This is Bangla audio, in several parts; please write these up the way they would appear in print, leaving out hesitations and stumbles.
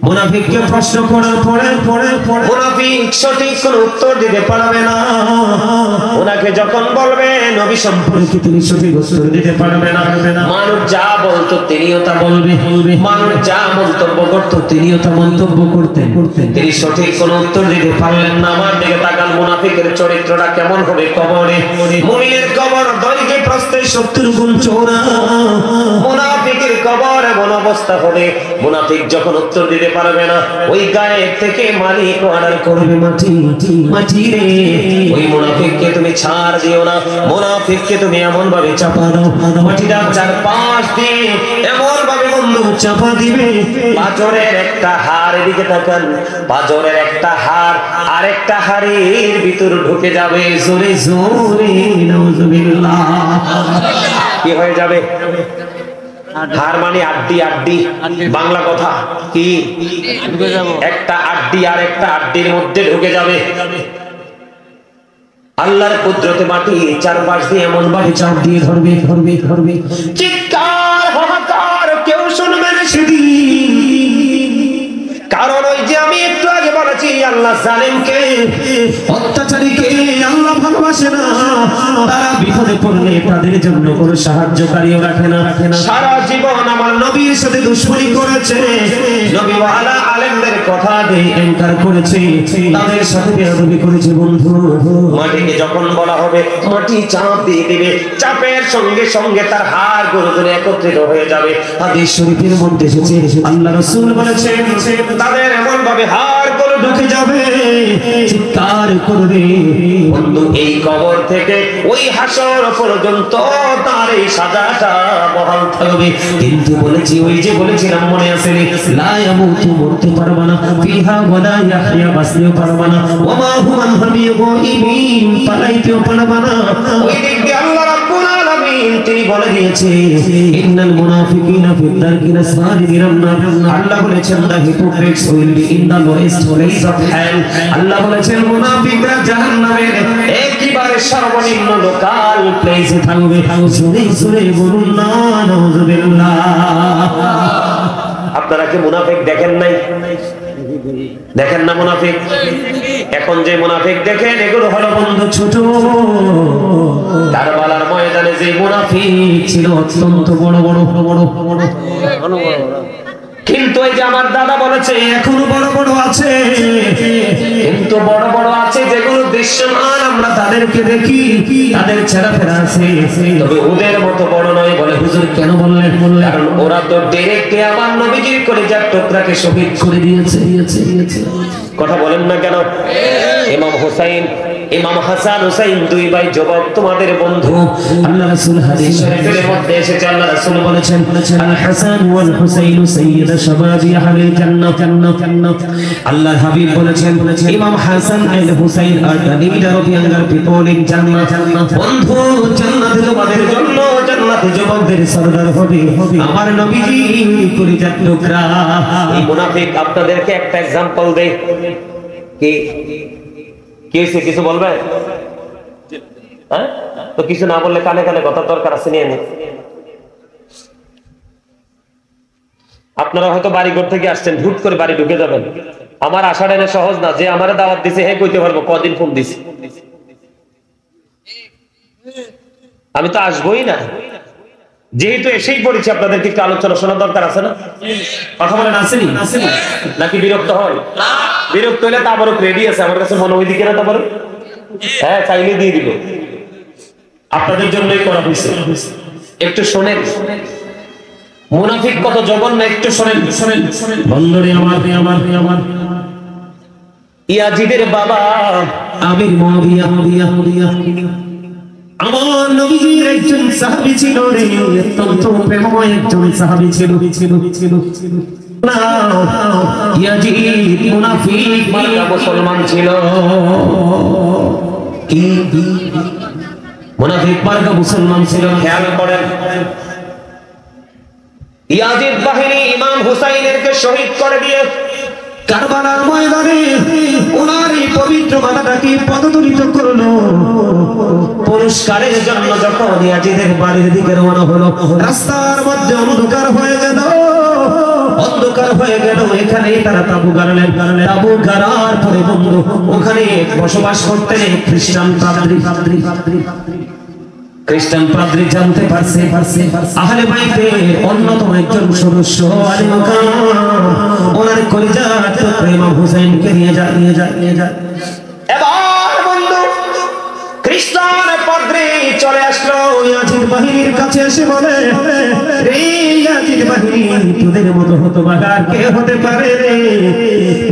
মুনাফিককে প্রশ্ন করার পরে মুনাফিক সঠিক কোনো উত্তর দিতে পারবে না। ওনাকে যখন বলবে নবী সম্পর্কে তিনি সঠিক উত্তর দিতে পারবে না। মানুষ যা বলতো তিনিও তা বলবে, মানুষ যা মন্তব্য করতো তিনিও তা মন্তব্য করতেন। তিনি সঠিক কোনো উত্তর দিতে পারলেন না। আমার দিকে তাকান, মুনাফিকের চরিত্রটা কেমন হবে কবরে? মুমিনের কবর দৈর্ঘ্যে প্রস্থে 70 গুণ চওড়া। মুনাফিকের কবর এমন অবস্থা হবে, মুনাফিক যখন উত্তর দিতে পারবে না, ওই গায়ে থেকে মালিক অর্ডার করবে, মাটি রে ওই মুনাফিককে তুমি ছাড় দিও না, মুনাফিককে তুমি এমন ভাবে চাপা দাও, মাটিটা চারপাশ দিয়ে এমন ভাবে বন্ধু চাপা দিবে, পাঁজরের একটা হাড় দিকে তাকান, পাঁজরের একটা হাড় আরেকটা হাড়ের ভিতর ঢুকে যাবে। জোরে জোরে নাউজুবিল্লাহ। কি হয়ে যাবে? হার মানে আড্ডি, আড্ডি বাংলা কথা কি? একটা আড্ডি আর একটা আড্ডির মধ্যে ঢুকে যাবে। আল্লাহর কুদরতে মাটি চারপাশ দিয়ে এমন ভাবে চাপ দিয়ে ধরবে, চিৎকার হাহাকার কেউ শুনবে না সেদিন। কারণ ওই যে আমি একটু আগে বলেছি, আল্লাহ জালেমকে, অত্যাচারীকে আল্লাহ ভালোবাসে না। তারা বিপদে পড়লে তাদের জন্য কোনো সাহায্যকারীও রাখে না। সারা জীবন আমার নবীর সাথে দুশমনি করেছে, নবী ওয়ালা আলেমদের কথা দিয়ে এনকার করেছে, তাদের সাথে বেয়াদবি করেছে। বন্ধু, মাটিকে যখন বলা হবে মাটি চাপ দিয়ে দিবে, চাপের সঙ্গে সঙ্গে তার হাড় গড়ে একত্রিত হয়ে যাবে। হাদিস শরীফের মধ্যে এসেছে, আল্লাহ রাসূল বলেছেন তাদের এমন ভাবে হাড় করে ঢুকে যাবে, চিৎকার করবে। বন্ধু, এই কবর থেকে ওই হাসর পর্যন্ত তার এই সাজাটা বহাল থাকবে। কিন্তু বলেছি, ওই যে বলেছিলাম মনে আছে, লা ইয়ামুতু, মরতে পারবে না, ফিহা ওয়ালা ইয়াহইয়া, বাঁচতেও পারবে না, ওয়া মা হুম আনহু বিগাইবিন, পালাইতেও পারবে না। ওই দিক দিয়ে আল্লাহ রাব্বুল আলামিন তিনি বলে দিয়েছে, ইন্নাল মুনাফিকিনা ফিদ দারকিল আসফালি মিনান নার। আল্লাহ বলেছেন the hypocrites will be in the lowest place of hell. Allah বলেছেন মুনাফিকরা জাহান্নামের একেবারে সর্বনিম্ন লোকাল প্লেসে থাকবে। জোরে জোরে বলুন না নাউজুবিল্লাহ। আপনারা কি মুনাফিক দেখেন নাই? দেখেন না মুনাফিক? এখন যে মুনাফিক দেখেন, এগুলো হলো বন্ধু ছোট। কারবালার ময়দানে যে মুনাফিক ছিল অত্যন্ত বড় বড়। কিন্তু এই যে আমার দাদা বলেছে এখনো বড় বড় আছে, কিন্তু বড় বড় আছে যেগুলো দৃশ্যমান, আমরা তাদেরকে দেখি, তাদের ছেঁড়াফেরা আছে, তবে ওদের মতো বড় নয়। বলে হুজুর কেন বললেন? কারণ ওরা তো ডাইরেক্টলি আমার নবীজির কলিজার টুকরাকে শহীদ করে দিয়েছে। কথা বলেন না কেন? ইমাম হুসাইন, ইমাম হাসান হুসাইন দুই ভাই যুবক, তোমাদের বন্ধু। আল্লাহ রাসূল হাদিস শরীফের মধ্যে এসেছে, আল্লাহ রাসূল বলেছেন আল হাসান ওয়াল হুসাইন সাইয়্যিদা শাবাবি আহলিল জান্নাহ। আল্লাহর হাবিব বলেছেন ইমাম হাসান এন্ড হুসাইন আর the leader of younger people in Jannah. বন্ধু, জান্নাতে তোমাদের জন্য, জান্নাতে যুবকদের সরদার হবে আমার নবীজি কলিজার টুকরা। এই মুনাফিক আপনাদেরকে একটা एग्जांपल দেই। কি কিছু বলবে? হ্যাঁ, তো কিছু না বললে কানে কানে কথা দরকার আছে, নিয়ে নি। আপনারা হয়তো বাড়ি ঘর থেকে আসছেন, হুট করে বাড়ি ঢুকে যাবেন। আমার আশাটা এনে সহজ না, যে আমারে দাওয়াত দিছে হে কইতে পারবো কদিন ফোন দিছি। আমি তো আসবোই না, যেহেতু এসেই পড়েছি, আপনাদেরকে একটু আলোচনা শোনার দরকার আছে না? কথা বলেন, আসেনি নাকি বিরক্ত হন? বিরক্ত হলে তারপরও রেডি আছে আমার কাছে, মনে ওইদিকে না তারপর, হ্যাঁ চাইলে দিয়ে দিল। আপনাদের জন্যই করা হয়েছে, একটু শোনেন। মুনাফিক কত জঘন্য, একটু শোনেন। বন্ধুরে আমার ইয়াজিদের বাবা আমির মুআবিয়া, আমার নবীজির একজন সাহাবী ছিল রে, অত্যন্ত প্রেমময় একজন সাহাবী ছিল। না, ইয়াজিদ মুনাফিক মার্কা মুসলমান ছিল। কি মুনাফিক মার্কা মুসলমান ছিল? খেয়াল করেন, ইয়াজিদ বাহিনী ইমাম হুসাইনেরকে শহীদ করে দিয়ে কারবালার ময়দানে ওনার এই পবিত্র মাথাটাকে পদদলিত করলো। পুরস্কারের জন্য যখন ইয়াজিদের বাড়ির দিকে রওনা হলো, রাস্তার মধ্যে অন্ধকার হয়ে গেল। হয়ে গেল। এখানেই তারা তাবু গাড়লেন। তাবু গাড়ার পরে বন্ধু ওখানে বসবাস করতেন খ্রিস্টান পাদ্রী। খ্রিস্টান পাদ্রী জানতে পারছে আহলে বাইতের অন্যতম একজন সদস্য আলী মাকাম ওনার কলিজার টুকরা ইমাম হুসাইনকে নিয়ে যায়। এবার বন্ধু খ্রিস্টান পাদ্রী চলে আসলো ইয়াজিদ বাহিনীর কাছে এসে বলে, রে ইয়াজিদ বাহিনী, তোদের মতো হতভাগা কে হতে পারে রে?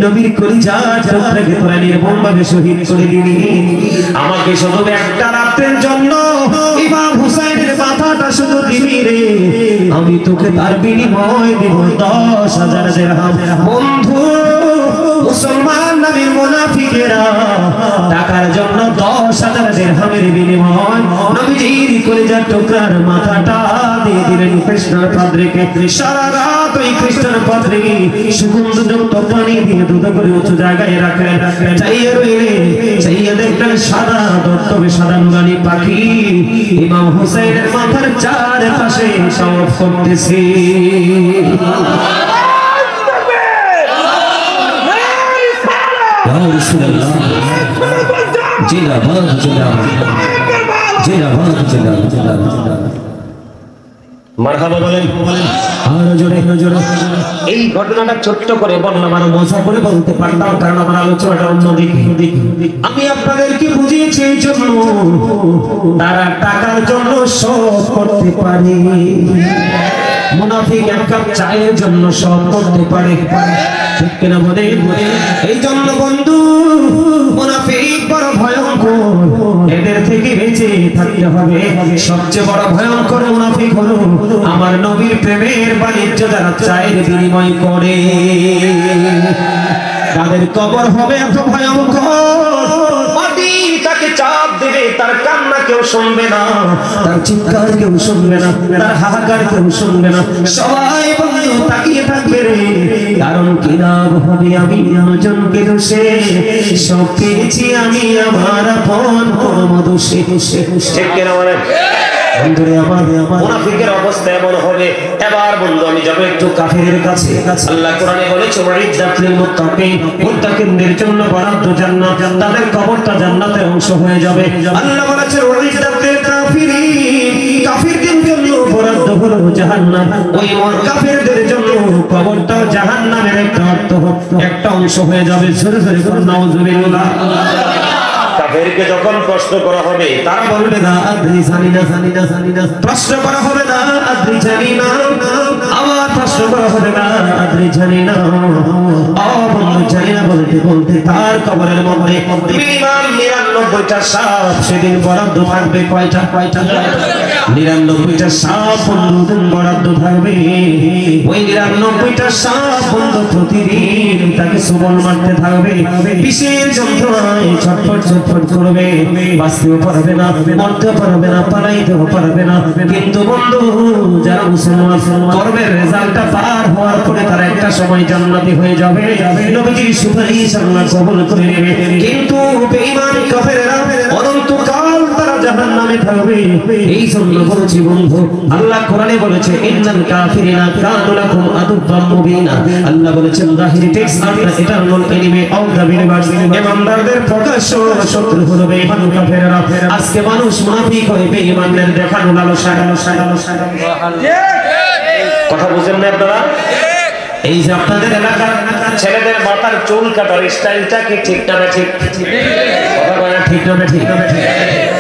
নবীর কলিজার টুকরাকে তোরা নির্মমভাবে শহীদ করে দিলি। আমাকে শুধু একটা রাতের জন্য ইমাম হুসাইনের মাথাটা শুধু দিবি রে, আমি তোকে তার বিনিময় দেব 10,000 দিরহাম। বন্ধু মুসলমান নবীর মুনাফিকেরা টাকার জন্য 10,000 দিরহামের বিনিময় নবীজির কলিজার টুকরার মাথাটা দিয়ে দিলেন খ্রিস্টান পাদ্রীকে। সারা রাত ওই খ্রিস্টান পাদ্রী সুগন্ধযুক্ত পানি দিয়ে দুধ করে উঁচু জায়গায় রাখলেন। চাইয়ে রইলেন, চাইয়ে দেখলেন সাদা দত্তবে সাদা নুরানি পাখি ইমাম হুসাইনের মাথার চারপাশে সওয়াব করতেছে। মারহাবা বলেন আরো জোরে জোরে। এই ঘটনাটা ছোট্ট করে বললাম, আরো মজা করে বলতে পারতাম, কারণ আমার আলোচনাটা অন্যদিকে। আমি আপনাদেরকে বুঝিয়েছি এই জন্য তারা টাকার জন্য সব করতে পারে। মুনাফিক এক কাপ চায়ের জন্য সব করতে পারে, ঠিক কিনা বলে? এই জন্য বন্ধু মুনাফিক বড় ভয়ঙ্কর, এদের থেকে বেঁচে থাকতে হবে। সবচেয়ে বড় ভয়ঙ্কর মুনাফিক হলো আমার নবীর প্রেমের বাণিজ্য যারা চায়ের বিনিময় করে। তাদের কবর হবে এত ভয়ঙ্কর, মাটি তাকে চাপ দেবে, তার কান্না কেউ শুনবে না, তার চিৎকার কেউ শুনবে না, তার হাহাকার কেউ শুনবে না। সবাই বন্ধু তাকিয়ে থাকবে রে, কারণ কি লাভ হবে আমি জনকে দোষে, সব পেয়েছি আমি আমার আপন কোনো দোষে। ঠিক কিনা বলেন বন্ধুরে? আমার মুনাফিকের অবস্থা এমন হবে। এবার বন্ধু আমি যাব একটু কাফেরের কাছে। আল্লাহ কোরআনে বলেছে ওয়াইদাতুল মুত্তাকিন, মুত্তাকিনদের জন্য বরাদ্দ জান্নাত, তাদের কবরটা জান্নাতের অংশ হয়ে যাবে। আল্লাহ বলেছে ওয়াইদাতুল কাফিরিন, কাফিরদের জন্য বরাদ্দ হলো জাহান্নাম, ওই কাফেরদের জন্য কবরটা জাহান্নামের একটা অংশ হয়ে যাবে। জোরে জোরে বলুন নাউজুবিল্লাহ। কাফেরকে যখন প্রশ্ন করা হবে তারা বলবে না আদ্রি জানি না, প্রশ্ন করা হবে না আদ্রি জানি না, আবার প্রশ্ন করা হবে না আদ্রি জানি না, বন্ধু জানি না বলতে বলতে তার কবরের মধ্যে মিনিমাম 99টা সাপ সেদিন বরাদ্দ থাকবে। কয়টা? 99টা সাপ বন্ধু বরাদ্দ থাকবে। ওই 99টা সাপ বন্ধু প্রতিদিন তাকে সুবল মারতে থাকবে, বিশেষ যন্ত্রণায় ছটফট করবে, বাঁচতেও পারবে না, মরতেও পারবে না, পালাইতেও পারবে না। কিন্তু বন্ধু যারা মুসলমান করবে রেজাল্টটা পার হওয়ার পরে তারা একটা সময় জান্নাতি হয়ে যাবে, নবীজির সুপারিশ আল্লাহ কবুল করে নেবে। কিন্তু বেঈমান কাফেররা অনন্তকাল তারা জাহান্নামে থাকবে। এই জন্য বলছি বন্ধু, আল্লাহ কোরআনে বলেছে ইন্নাল কাফিরিনা কানু লাকুম আদুওয়াম মুবিনা। আল্লাহ বলেছেন জাহিরি টেক্সট আপনারা eternal enemy of the universe, ইমানদারদের প্রকাশ্য শত্রু হলো বেঈমান কাফেররা। আজকে মানুষ মুনাফিক হয়ে বেঈমানদের দেখানো লালসা। কথা বুঝেন না আপনারা? এই যে আপনাদের এলাকার ছেলেদের মাথার চুল কাটার স্টাইলটা কি ঠিক না ঠিক? কথা বলে ঠিক না ঠিক?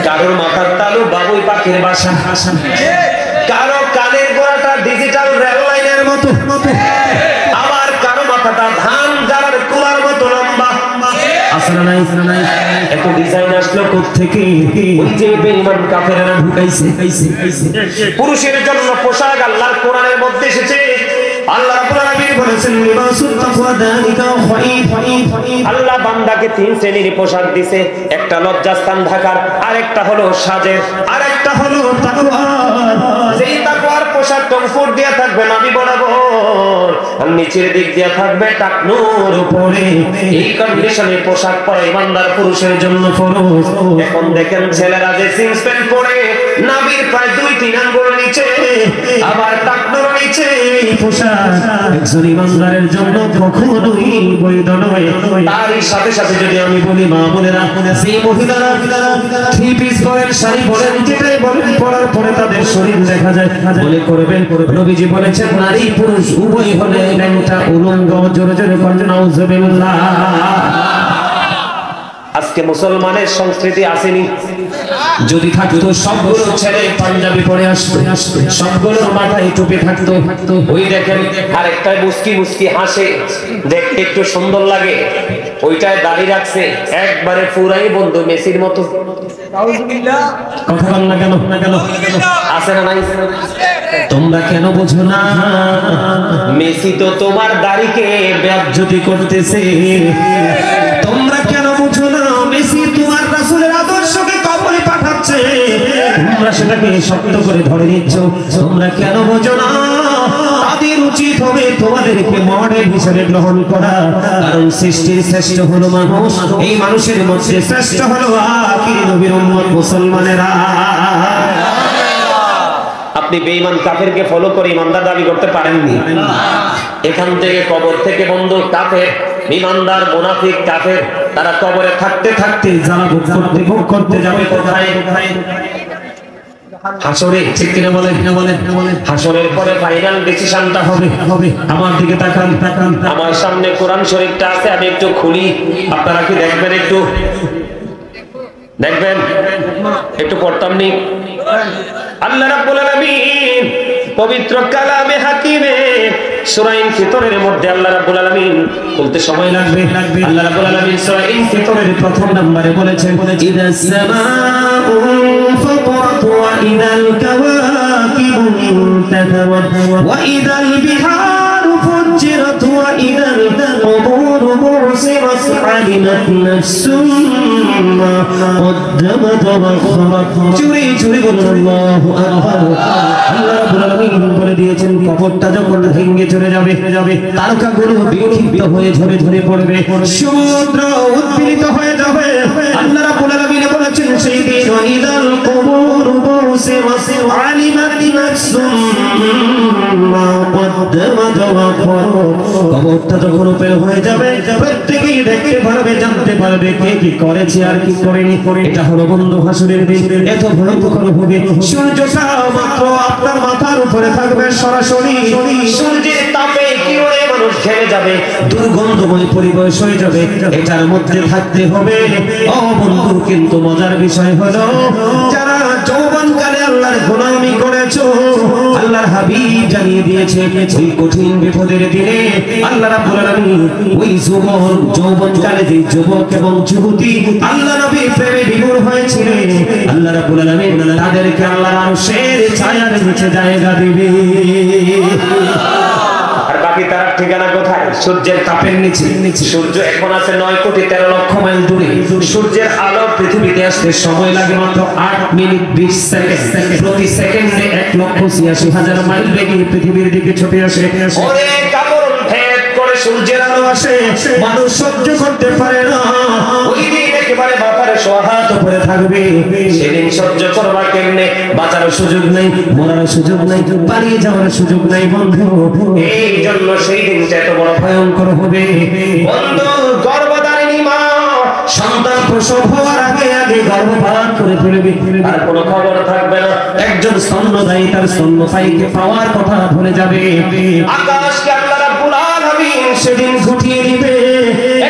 কারোর মাথার তালু বাবুই পাখির বাসা, কারো কানের গোড়াটা ডিজিটাল রেল লাইনের মতো, আবার কারো মাথাটা ধান গাড়ার কুলার মতো লম্বা। আসলে নাই এত ডিজাইন আসলো কোত্থেকে? ওই যে বেঈমান কাফেররা ঢুকাইছে। পুরুষের জন্য পোশাক আল্লাহর কোরআনের মধ্যে এসেছে। আল্লাহ রাব্বুল আলামিন বলেছেন লিবাসুত তাকওয়া যালিকা খায়র। আল্লাহ বান্দাকে 3 শ্রেণীর পোশাক দিয়েছে, একটা লজ্জাস্থান ঢাকার, আরেকটা হলো সাজের, আরেকটা হলো তাকওয়ার। যেই তাকওয়ার পোশাক কমফোর্ট দিয়া থাকবে নবী বরাবর, আর নিচের দিক দিয়ে থাকবে টাকনুর উপরে। এই কন্ডিশনে পোশাক পরা ইমানদার পুরুষের জন্য ফরজ। এখন দেখেন ছেলেরা যে জিন্স প্যান্ট পরে নাভির প্রায় 2-3 আঙ্গুল নিচে, আবার টাকনুর নিচে এই পোশাক একজন ইমানদারের জন্য কখনোই বৈধ নয়। তারই সাথে সাথে যদি আমি বলি মা বোনেরা, সেই মহিলারা 3 পিস পরেন, শাড়ি পরেন, যেটাই বলেন পরার পরে তাদের শরীর দেখা যায়, মনে করবেন নবীজি বলেছেন নারী পুরুষ উভয় হলে ন্যাংটা উলঙ্গ। জোরে জোরে বলেন নাউজুবিল্লাহ। আজকে মুসলমানের সংস্কৃতি আসেনি। যদি থাকতো সবগুলো ছেলে পাঞ্জাবি পরে আসতো, সবগুলোর মাথায় টুপি থাকতো। ওই দেখেন আরেকটা মুস্কি মুস্কি হাসে, দেখতে একটু সুন্দর লাগে, ওইটায় দাড়ি রাখছে, একবারে পুরাই বন্ধু মেসির মতো। কথা বল না কেন? আছে না নাই? তোমরা কেন বুঝো না? মেসি তো তোমার দাড়িকে বেয়াজ্জতি করতেছে। তোমরা কেন বুঝো না? মেসি তোমার রাসূলের আদর্শকে কবরে পাঠাচ্ছে, তোমরা সেটাকে শক্ত করে ধরে নিচ্ছ। তোমরা কেন বুঝো না? তাদের উচিত হবে তোমাদেরকে মডেল হিসেবে গ্রহণ করা, কারণ সৃষ্টির শ্রেষ্ঠ হলো মানুষ, এই মানুষের মধ্যে শ্রেষ্ঠ হলো আখির নবীর উম্মত মুসলমানেরা। আপনি বেঈমান কাফেরকে ফলো করে ইমানদার দাবি করতে পারেননি। এখান থেকে কবর থেকে বন্ধু কাফের, ইমানদার, মুনাফিক, কাফের, তারা কবরে থাকতে থাকতে যারা ভোগ করতে যাবে কোথায়? হাসরে। ঠিক কিনা বলেন? হাসরের পরে ফাইনাল ডিসিশনটা হবে। আমার দিকে তাকান। আমার সামনে কোরআন শরীফটা আছে, আমি একটু খুলি, আপনারা কি দেখবেন? একটু দেখবেন, একটু পড়তাম নি। আল্লাহ রাব্বুল আলামিন পবিত্র কালামে হাকিমে সূরা ইনফিতরের মধ্যে আল্লাহ রাব্বুল আলামিন বলতে সময় লাগবে। আল্লাহ রাব্বুল আলামিন সূরা ইনফিতরের প্রথম নম্বরে বলেছেন ইদাস সামাউ ফাতারাত ওয়া ইদাল কাওয়াকিবু ইনতাসাওয়াত ওয়া ইদাল বিহারু ফুজ্জিরাত ওয়া ইদাল কুবুরু বুসিরাত আলিমাত নাফসুম মা কদ্দামাত ওয়া আখরাত। চুরি চুরি বলুন আল্লাহু আকবার। আল্লাহ রাব্বুল আলামিন বলে দিয়েছেন কবরটা যখন ভেঙে চলে যাবে, তারকাগুলো বিক্ষিপ্ত হয়ে ঝরে ঝরে পড়বে, সমুদ্র উদ্বেলিত হয়ে যাবে। আল্লাহ রাব্বুল আলামিন বলেছেন সেই দিন ওয়াইদাল কুবুর বুসিরাত আলিমাত নাফসুম মা কদ্দামাত ওয়া আখরাত। কবরটা যখন উপেল হয়ে যাবে, প্রত্যেকেই দেখতে পারবে, জানতে পারবে কে কি করেছে আর কি করেনি। এটা হলো বন্ধু হাসরের দিন। এত ভয়ঙ্কর হবে, সূর্যটা মাত্র আপনার মাথার উপরে থাকবে সরাসরি, সূর্যের তাপে কিরণে মানুষ ঘেমে যাবে, দুর্গন্ধময় পরিবেশ হয়ে যাবে। এটার মধ্যে থাকতে হবে। ও বন্ধু, কিন্তু মজার বিষয় হলো যারা যৌবনকালে আল্লাহর গোলামি করেছো, আল্লাহর হাবিব জানিয়ে দিয়েছে ওই কঠিন বিপদের দিনে আল্লাহ রাব্বুল আলামিন ওই যৌবনকালে যে যুবক এবং যুবতী আল্লাহ নবীর প্রেমে বিমূঢ় হয়েছিলেন, আল্লাহ রাব্বুল আলামিন তাদেরকে আল্লাহর আরশের ছায়ার নিচে জায়গা দিবে। আর বাকি তার ঠিকানা কোথায়? সূর্যের তাপের নিচে। সূর্য এখন আছে 9,13,00,000 মাইল দূরে। সূর্যের আলো পৃথিবীতে আসতে সময় লাগে মাত্র 8 মিনিট 20 সেকেন্ড। প্রতি সেকেন্ডে 1,86,000 মাইল বেগে পৃথিবীর দিকে ছুটে আসে। অনেক আবরণ ভেদ করে সূর্যের আলো আসে, মানুষ সহ্য করতে পারে না। ওই দিন একেবারে মাথার সোহাত উপরে থাকবে। সেদিন সহ্য করবা কেমনে? বাঁচার সুযোগ নাই, মরার সুযোগ নাই, পালিয়ে যাওয়ার সুযোগ নাই বন্ধু। এই জন্য সেই দিনটা এত বড় ভয়ঙ্কর হবে বন্ধু। গর্ভধারিণী মা সন্তান প্রসব হওয়ার আগে আগে গর্ভপাত করে ফেলবে, আর কোনো খবর থাকবে না। একজন স্তন্যদায়ী তার স্তন্যপায়ীকে পাওয়ার কথা ভুলে যাবে। আকাশকে আল্লাহ রাব্বুল আলামিন সেদিন গুটিয়ে দিবে।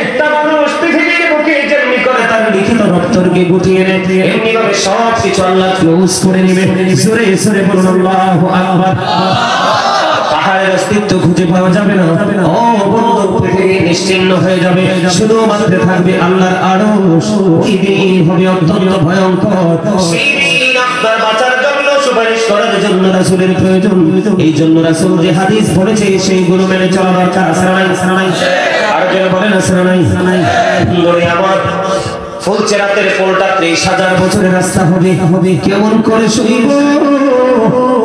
একটা মানুষ পৃথিবীর বুকে যেমনি করে তার লিখিত দপ্তরকে গুটিয়ে নেয়, এমনি ভাবে সব কিছু আল্লাহ ক্লোজ করে নেবে। জোরে জোরে বলুন আল্লাহু আকবার। পাহাড়ের অস্তিত্ব খুঁজে পাওয়া যাবে না। ও বন্ধু, পৃথিবী নিশ্চিহ্ন হয়ে যাবে, শুধুমাত্র থাকবে আল্লাহর আরশ। ওই দিন হবে অত্যন্ত ভয়ঙ্কর। সেই দিন আপনার বাঁচার জন্য সুপারিশ করার জন্য রাসূলের প্রয়োজন। এই জন্য রাসূল যে হাদিস বলেছে সেইগুলো মেনে চলা দরকার। আসসালামু আলাইকুম। আর কেউ বলেন আসসালামু আলাইকুম। আমার ফুলচেরাতের পোলটা 30,000 বছরের রাস্তা হবে। কেমন করে শুইব,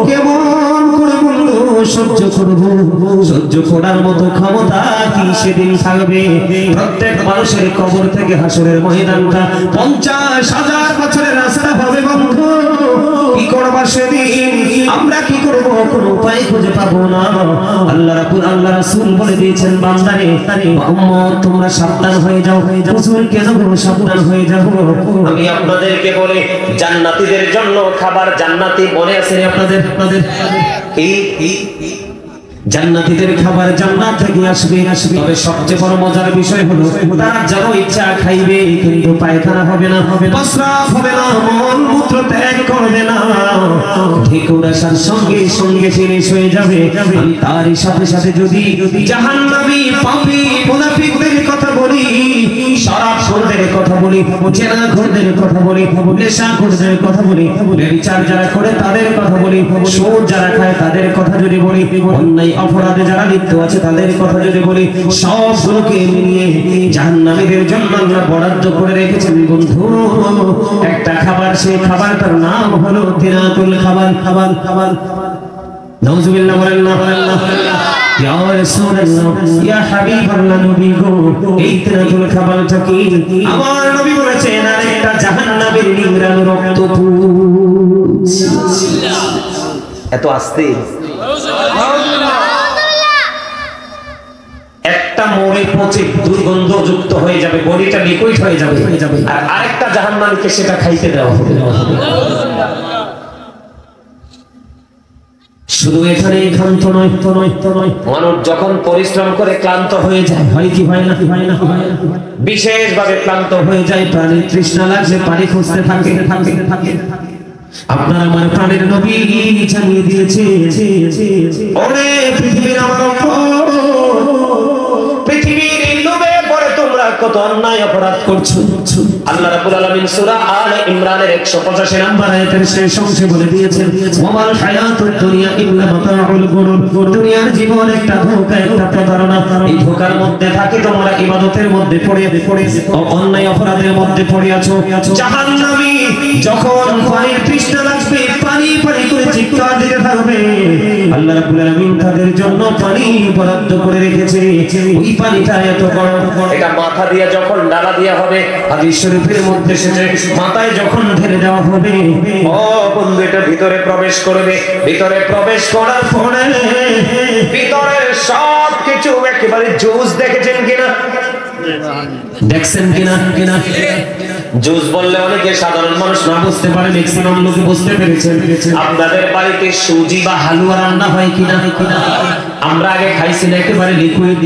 কেমন করে বলবো সহ্য করব, সহ্য করার মতো ক্ষমতা কি সেদিন থাকবে? প্রত্যেক মানুষের কবর থেকে হাসরের ময়দানটা 50,000 বছরের রাস্তা হবে বন্ধু। কি করবা সেদিন? আমরা কি করব? কোনো উপায় খুঁজে পাবো না। আল্লাহ রাসূল বলে দিয়েছেন, বান্দারে উম্মত তোমরা সাবধান হয়ে যাও। হুজুর কেন সাবধান হয়ে যাবো? আমি আপনাদেরকে বলে জান্নাতীদের জন্য খাবার জান্নাতি মনে আছে আপনাদের? জান্নাতীদের খাবার জান্নাত থেকে আসবে। তবে সবচেয়ে বড় মজার বিষয় হলো তারা যারা ইচ্ছা খাইবে, কিন্তু পায়খানা হবে না, প্রস্রাব হবে না, মল মূত্র ত্যাগ করবে না। ঢেকুর আসার সঙ্গে সঙ্গে শেষ হয়ে যাবে। আমি তারই সাথে সাথে যদি জাহান্নামী পাপী মুনাফিকদের কথা বলি, শরাবখোরদের কথা বলি, জেনাখোরদের কথা বলি, নেশাখোরদের কথা বলি, ব্যভিচার যারা করে তাদের কথা বলি, সুদ যারা খায় তাদের কথা যদি বলি, অন্যায় অপরাধে যারা লিপ্ত আছে তাদের কথা যদি বলি, সবগুলোকে নিয়ে জাহান্নামীদের জন্য আল্লাহ বরাদ্দ করে রেখেছেন বন্ধু একটা খাবার। সেই খাবারটার নাম হলো তিনাতুল খাবার। নাউজুবিল্লাহ, বলেন না ইয়া রাসূলুল্লাহ, ইয়া হাবিবাল্লাহ, নবী গো, এই তিনাতুল খাবারটা কি? আমার নবী বলেছেন আরেকটা জাহান্নামের নিংড়ানো রক্তপুঞ্জ। এত আস্তে একটা মরে পচে দুর্গন্ধযুক্ত হয়ে যাবে, বডিটা লিকুইড হয়ে যাবে, আর আরেকটা জাহান্নামীকে সেটা খাইতে দেওয়া হবে। শুধু এখানে ক্ষান্ত নয়, মানুষ যখন পরিশ্রম করে ক্লান্ত হয়ে যায়, হয় কি হয় না? বিশেষ ভাবে ক্লান্ত হয়ে যায়, প্রাণীর তৃষ্ণা লাগছে, পানি খুঁজতে থাকে। আপনার আমার প্রাণের নবী জানিয়ে দিয়েছে, ওরে পৃথিবীর আমার পৃথিবীর লোভে পড়ে তোমরা কত অন্যায় অপরাধ করছো। আল্লাহ রাব্বুল আলামিন সূরা আলে ইমরানের 185 নম্বর আয়াতের শেষ অংশে বলে দিয়েছেন, ওয়ামাল হায়াতুদ দুনিয়া ইল্লা মাতাউল গুরুর। দুনিয়ার জীবন একটা ধোঁকা, একটা প্রতারণা। এই ধোঁকার মধ্যে থাকি তোমরা ইবাদতের মধ্যে পড়ে অন্যায় অপরাধের মধ্যে পড়ে আছো। জাহান্নামী যখন পানির তৃষ্ণা লাগবে, পানি পানি করে চিৎকার দিতে থাকবে, আল্লাহ রাব্বুল আলামিন তাদের জন্য পানি বরাদ্দ করে রেখেছে। ওই পানিটা এত বড়, এটা মাথা দিয়ে যখন ডালা দেয়া হবে, হাদিস শরীফের মধ্যে সেটা মাথায় যখন ঢেলে দেওয়া হবে, ও বন্ধু এটা ভিতরে প্রবেশ করবে। ভিতরে প্রবেশ করার পরে ভিতরে সব কিছু একেবারে জুস দেখেছেন কিনা? দেখছেন কিনা? জুস বললে অনেকে সাধারণ মানুষ না বুঝতে পারে, ম্যাক্সিমাম লোক বুঝতে পেরেছেন। আপনাদের বাড়িতে সুজি বা হালুয়া রান্না হয় কিনা? আমরা আগে খাইছি না একেবারে লিকুইড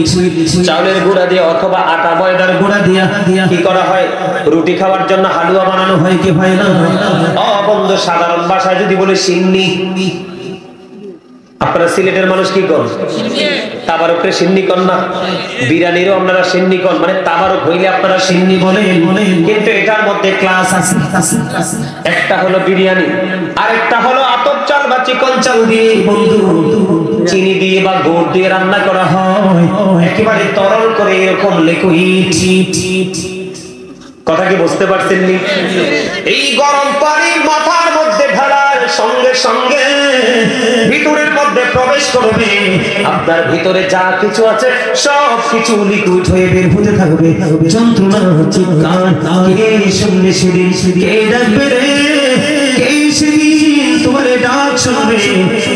চাউলের গুঁড়া দিয়ে অথবা আটা ময়দার গুঁড়া দিয়া কি করা হয়? রুটি খাওয়ার জন্য হালুয়া বানানো হয় কি হয় না? বন্ধু সাধারণ ভাষায় যদি বলে সিন্নি, আপনারা সিলেটের মানুষ কি করেন? তাবারুকরে সিন্নি কন না? বিরিয়ানিরও আপনারা সিন্নি কন, মানে তাবারুক হইলে আপনারা সিন্নি বলেন। কিন্তু এটার মধ্যে ক্লাস আছে। একটা হলো বিরিয়ানি, আরেকটা হলো আতপ চাল বা চিকন চাল দিয়ে বন্ধু চিনি দিয়ে বা গুড় দিয়ে রান্না করা হয়, একেবারে তরল করে এরকম লিকুইড। কথা কি বুঝতে পারছেন? এই গরম পানি মাথার মধ্যে ঢালার সঙ্গে সঙ্গে ভিতরের মধ্যে প্রবেশ করবে, আপনার ভিতরে যা কিছু আছে সব কিছু লিকুইড হয়ে বের হতে থাকবে। যন্ত্রণা, চিৎকার, কে শুনবে সেদিন? কে ডাকবে রে? কে সেদিন তোমার ডাক শুনবে?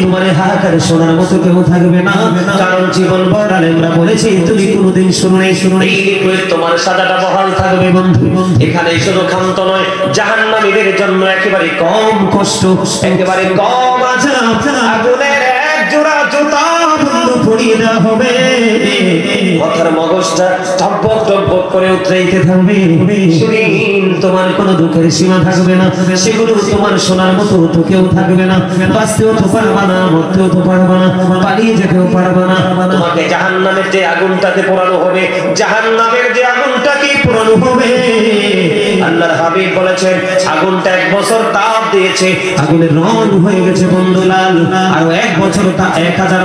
তোমার হাহাকার শোনার মতো কেউ থাকবে না, কারণ জীবন ভর আমরা বলেছি তুমি কোনোদিন শুনে এই লিকুইড তোমার সাজাটা বহাল থাকবে বন্ধু। এখানে শুধু ক্ষান্ত নয়, জাহান্নামীদের জন্য একেবারে কম কষ্ট, একেবারে কম আযাব, আগুনের এক জোড়া জুতা বন্ধু পরিয়ে দেওয়া হবে। মাথার মগজটা টকবক টকবক করে উতরাইতে থাকবে। সেদিন তোমার কোনো দুঃখের সীমা থাকবে না, সেগুলো তোমার শোনার মতো তো কেউ থাকবে না। বাঁচতেও তো পারবা না, মরতেও তো পারবা না, পালিয়ে যেতেও পারবা না। তোমাকে জাহান্নামের যে আগুনটাতে পোড়ানো হবে, জাহান্নামের যে আগুনটাকে পোড়ানো হবে, আল্লাহর হাবিব বলেছেন আগুনটা 1 বছর তাপ দিয়েছে, আগুনের রং হয়ে গেছে বন্ধু লাল। আর 1 বছর 1000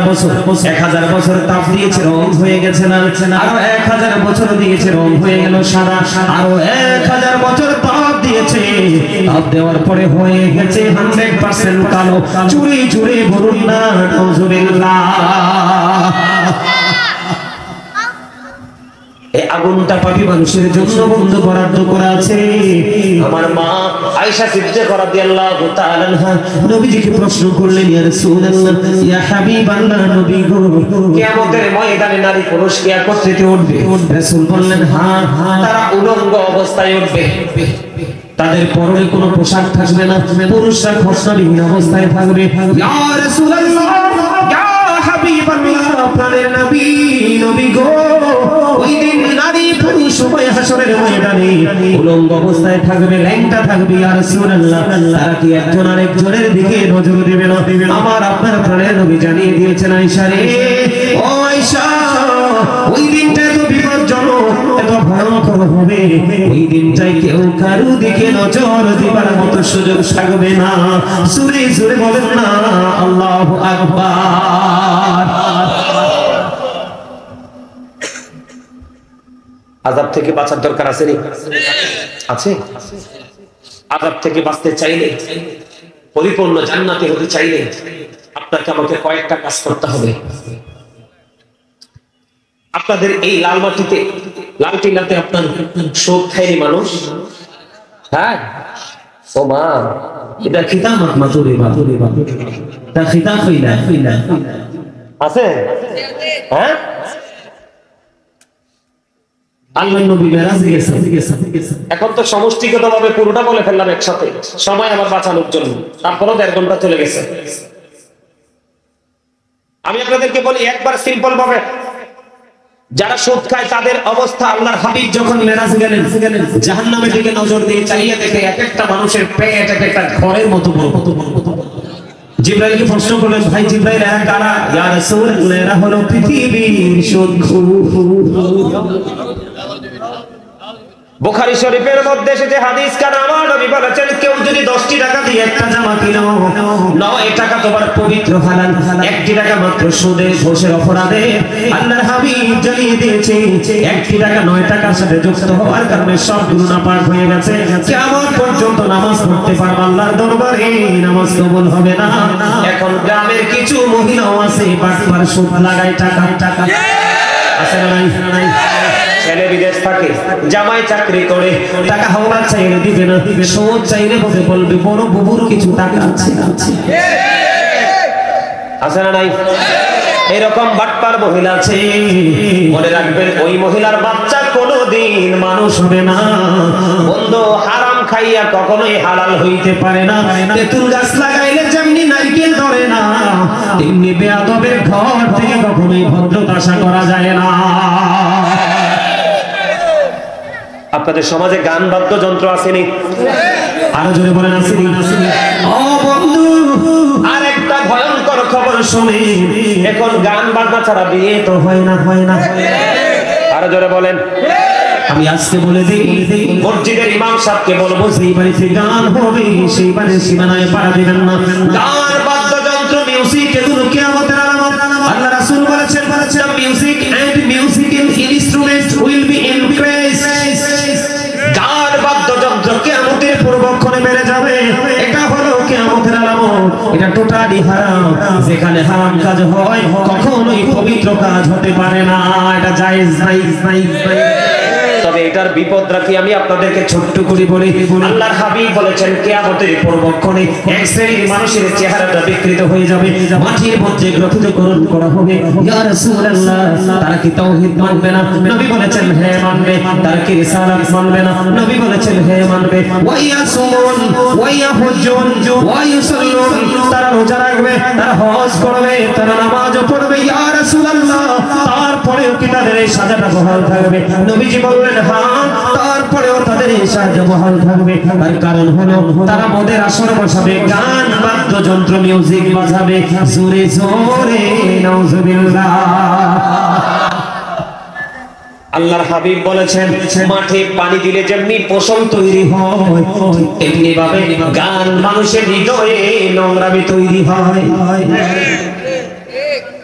বছর তাপ দিয়েছে, রং হয়ে গেছে লাল। আরো 1000 বছর দিয়েছে, রং হয়ে গেল সাদা। আরো 1000 বছর তাপ দিয়েছে, তাপ দেওয়ার পরে হয়ে গেছে 100% কালো। চুরি চুরি বলুন না নাউজুবিল্লাহ। এই আগুনটা পাপী মানুষের জন্য বন্ধ বরাদ্দ করা আছে। আমার মা আয়েশা সিদ্দিকা রাদিয়াল্লাহু তাআলা আনহা নবীজিকে প্রশ্ন করলেন, ইয়া রাসূলুল্লাহ, ইয়া হাবিবাল্লাহ, নবী গো, কিয়ামতের ময়দানে নারী পুরুষ কি একত্রিত উঠবে? রাসূল বললেন, হ্যাঁ, তারা উলঙ্গ অবস্থায় উঠবে। তাদের পরনে কোনো পোশাক থাকবে না, পুরুষরা খসড়াবিহীন অবস্থায় থাকবে। ইয়া রাসূলুল্লাহ, ইয়া হাবিবাল্লাহ, প্রাণের নবী, নবী গো, ওই দিন নারী পুরুষ উভয় হাসরের ময়দানে উলঙ্গ অবস্থায় থাকবে, ল্যাংটা থাকবে। ইয়া রাসূলুল্লাহ, তারা কি একজন আরেকজনের দিকে নজর দেবে না? আমার আপনার প্রাণের নবী জানিয়ে দিয়েছেন, আয়েশা রে, ও আয়েশা, ওই দিনটা এত বিপজ্জনক, এত ভয়ঙ্কর হবে, ওই দিনটাই কেউ কারো দিকে নজর দিবার মতো সুযোগ থাকবে না। সুরে সুরে বলেন না আল্লাহু আকবার। আযাব থেকে বাঁচার দরকার আছে নি? আছে। আযাব থেকে বাঁচতে চাইলে, পরিপূর্ণ জান্নাতে হতে চাইলে আপনাকে আমাকে কয়েকটা কাজ করতে হবে। আপনাদের এই লাল মাটিতে, লাল টিলাতে আপনার শোক খায়নি মানুষ? হ্যাঁ, ও মা, এটা খিতামত মাতুরে মাতুরে তা খিতা কইলা কইলা আছে? হ্যাঁ, আল্লাহর নবী মেরাজে গেছেন। এখন তো সমষ্টিগতভাবে পুরোটা বলে ফেললাম একসাথে, সময় আমার বাঁচানোর জন্য, তারপরও 1.5 ঘন্টা চলে গেছে। আমি আপনাদেরকে বলি একবার সিম্পল ভাবে, যারা সুদ খায় তাদের অবস্থা, আল্লাহর হাবিব যখন মেরাজে গেলেন, জাহান্নামের দিকে নজর দিয়ে চালিয়ে দেখে এক একটা মানুষের পেট এক একটা ঘরের মতো বড়। জিবরাইলকে প্রশ্ন করলেন, ভাই জিবরাইল, এরা কারা? ইয়া রাসূলুল্লাহ, এরা হলো পৃথিবীর সুদখোর। বুখারী শরীফের মধ্যে এসেছে হাদিস, কান আমার নবী বলেছেন, কেউ যদি 10টি টাকা দিয়ে একটা জামা কিনো, 9 টাকা তোমার পবিত্র হালাল, 1টি টাকা মাত্র সুদে ঘোষের অপরাধে আল্লাহর হাবিব জানিয়ে দিয়েছে, 1টি টাকা 9 টাকার সাথে যুক্ত হওয়ার কারণে সব গুনাহ পার হয়ে গেছে। কিয়ামত পর্যন্ত নামাজ পড়তে পারবে আল্লাহর দরবারে, নামাজ কবুল হবে না। এখন গ্রামের কিছু মহিলাও আছে বারবার সুদ লাগায় টাকা টাকা। আছে না নাই? ছেলে বিদেশ থাকে, জামাই চাকরি করে, টাকা হাওলা চাইলে দিবে না, সুদ চাইলে বলবে বড় বুবুর কিছু টাকা আছে। আছে না নাই? এরকম বাটপার মহিলা আছে, মনে রাখবেন, ওই মহিলার বাচ্চা কোনোদিন মানুষ হবে না। বন্ধু, হারাম খাইয়া কখনোই হালাল হইতে পারে না। তেঁতুল গাছ লাগাইলে যেমনি নারকেল ধরে না, তেমনি বেয়াদবের ঘর থেকে কখনোই ভদ্রতা আশা করা যায় না। আপনাদের সমাজে গান বাদ্যযন্ত্র আসেনি? আরো জোরে বলেন, আসেনি? ও বন্ধু, আরেকটা ভয়ঙ্কর খবর শুনে, এখন গান বাজনা ছাড়া বিয়ে তো হয় না। আরো জোরে বলেন। আমি আজকে বলে দিই, মসজিদের ইমাম সাহেবকে বলবো, সেই বাড়িতে গান হবে, সেই বাড়ির সীমানায় পাড়া দিবেন না। গান বাদ্যযন্ত্র, মিউজিক, এগুলো কিয়ামতের আলামত। আল্লাহ রাসূল বলেছেন, music and musical instruments will be increase. গান বাদ্যযন্ত্র কিয়ামতের পূর্বক্ষণে বেড়ে যাবে, এটা হলো কিয়ামতের আলামত। এটা টোটালি হারাম। যেখানে হারাম কাজ হয় কখনোই পবিত্র কাজ হতে পারে না, এটা জায়েজ নাই। তবে এটার বিপদ রাখি আমি আপনাদেরকে ছোট্ট করে বলি, আল্লাহর হাবিব বলেছেন, কিয়ামতের পূর্বক্ষণে এক শ্রেণীর মানুষের চেহারাটা বিকৃত হয়ে যাবে, মাটির মধ্যে গ্রথিতকরণ করা হবে। ইয়া রাসূলুল্লাহ, তারা কি তাওহীদ মানবে না? নবী বলেছেন, হ্যাঁ মানবে। তারা কি রিসালাত মানবে না? নবী বলেছেন, হ্যাঁ মানবে। ওয়া ইয়াসুমুন ওয়া ইয়াহুজ্জুন ওয়া ইউসাল্লুন, তারা রোজা রাখবে, তারা হজ করবে, তারা নামাজও পড়বে। ইয়া রাসূলুল্লাহ, তারপরেও কি তাদের এই সাজাটা বহাল থাকবে? নবীজি বললেন, হ্যাঁ, তারপরেও তাদের এই সাজা বহাল থাকবে। তার কারণ হলো তারা মদের আসর বসাবে, গান বাদ্যযন্ত্র মিউজিক বাজাবে, জোরে জোরে নাউজুবিল্লাহ। আল্লাহর হাবিব বলেছেন, মাঠে পানি দিলে যেমনি পশম তৈরি হয়, এমনি ভাবে গান মানুষের হৃদয়ে নোংরামি তৈরি হয়।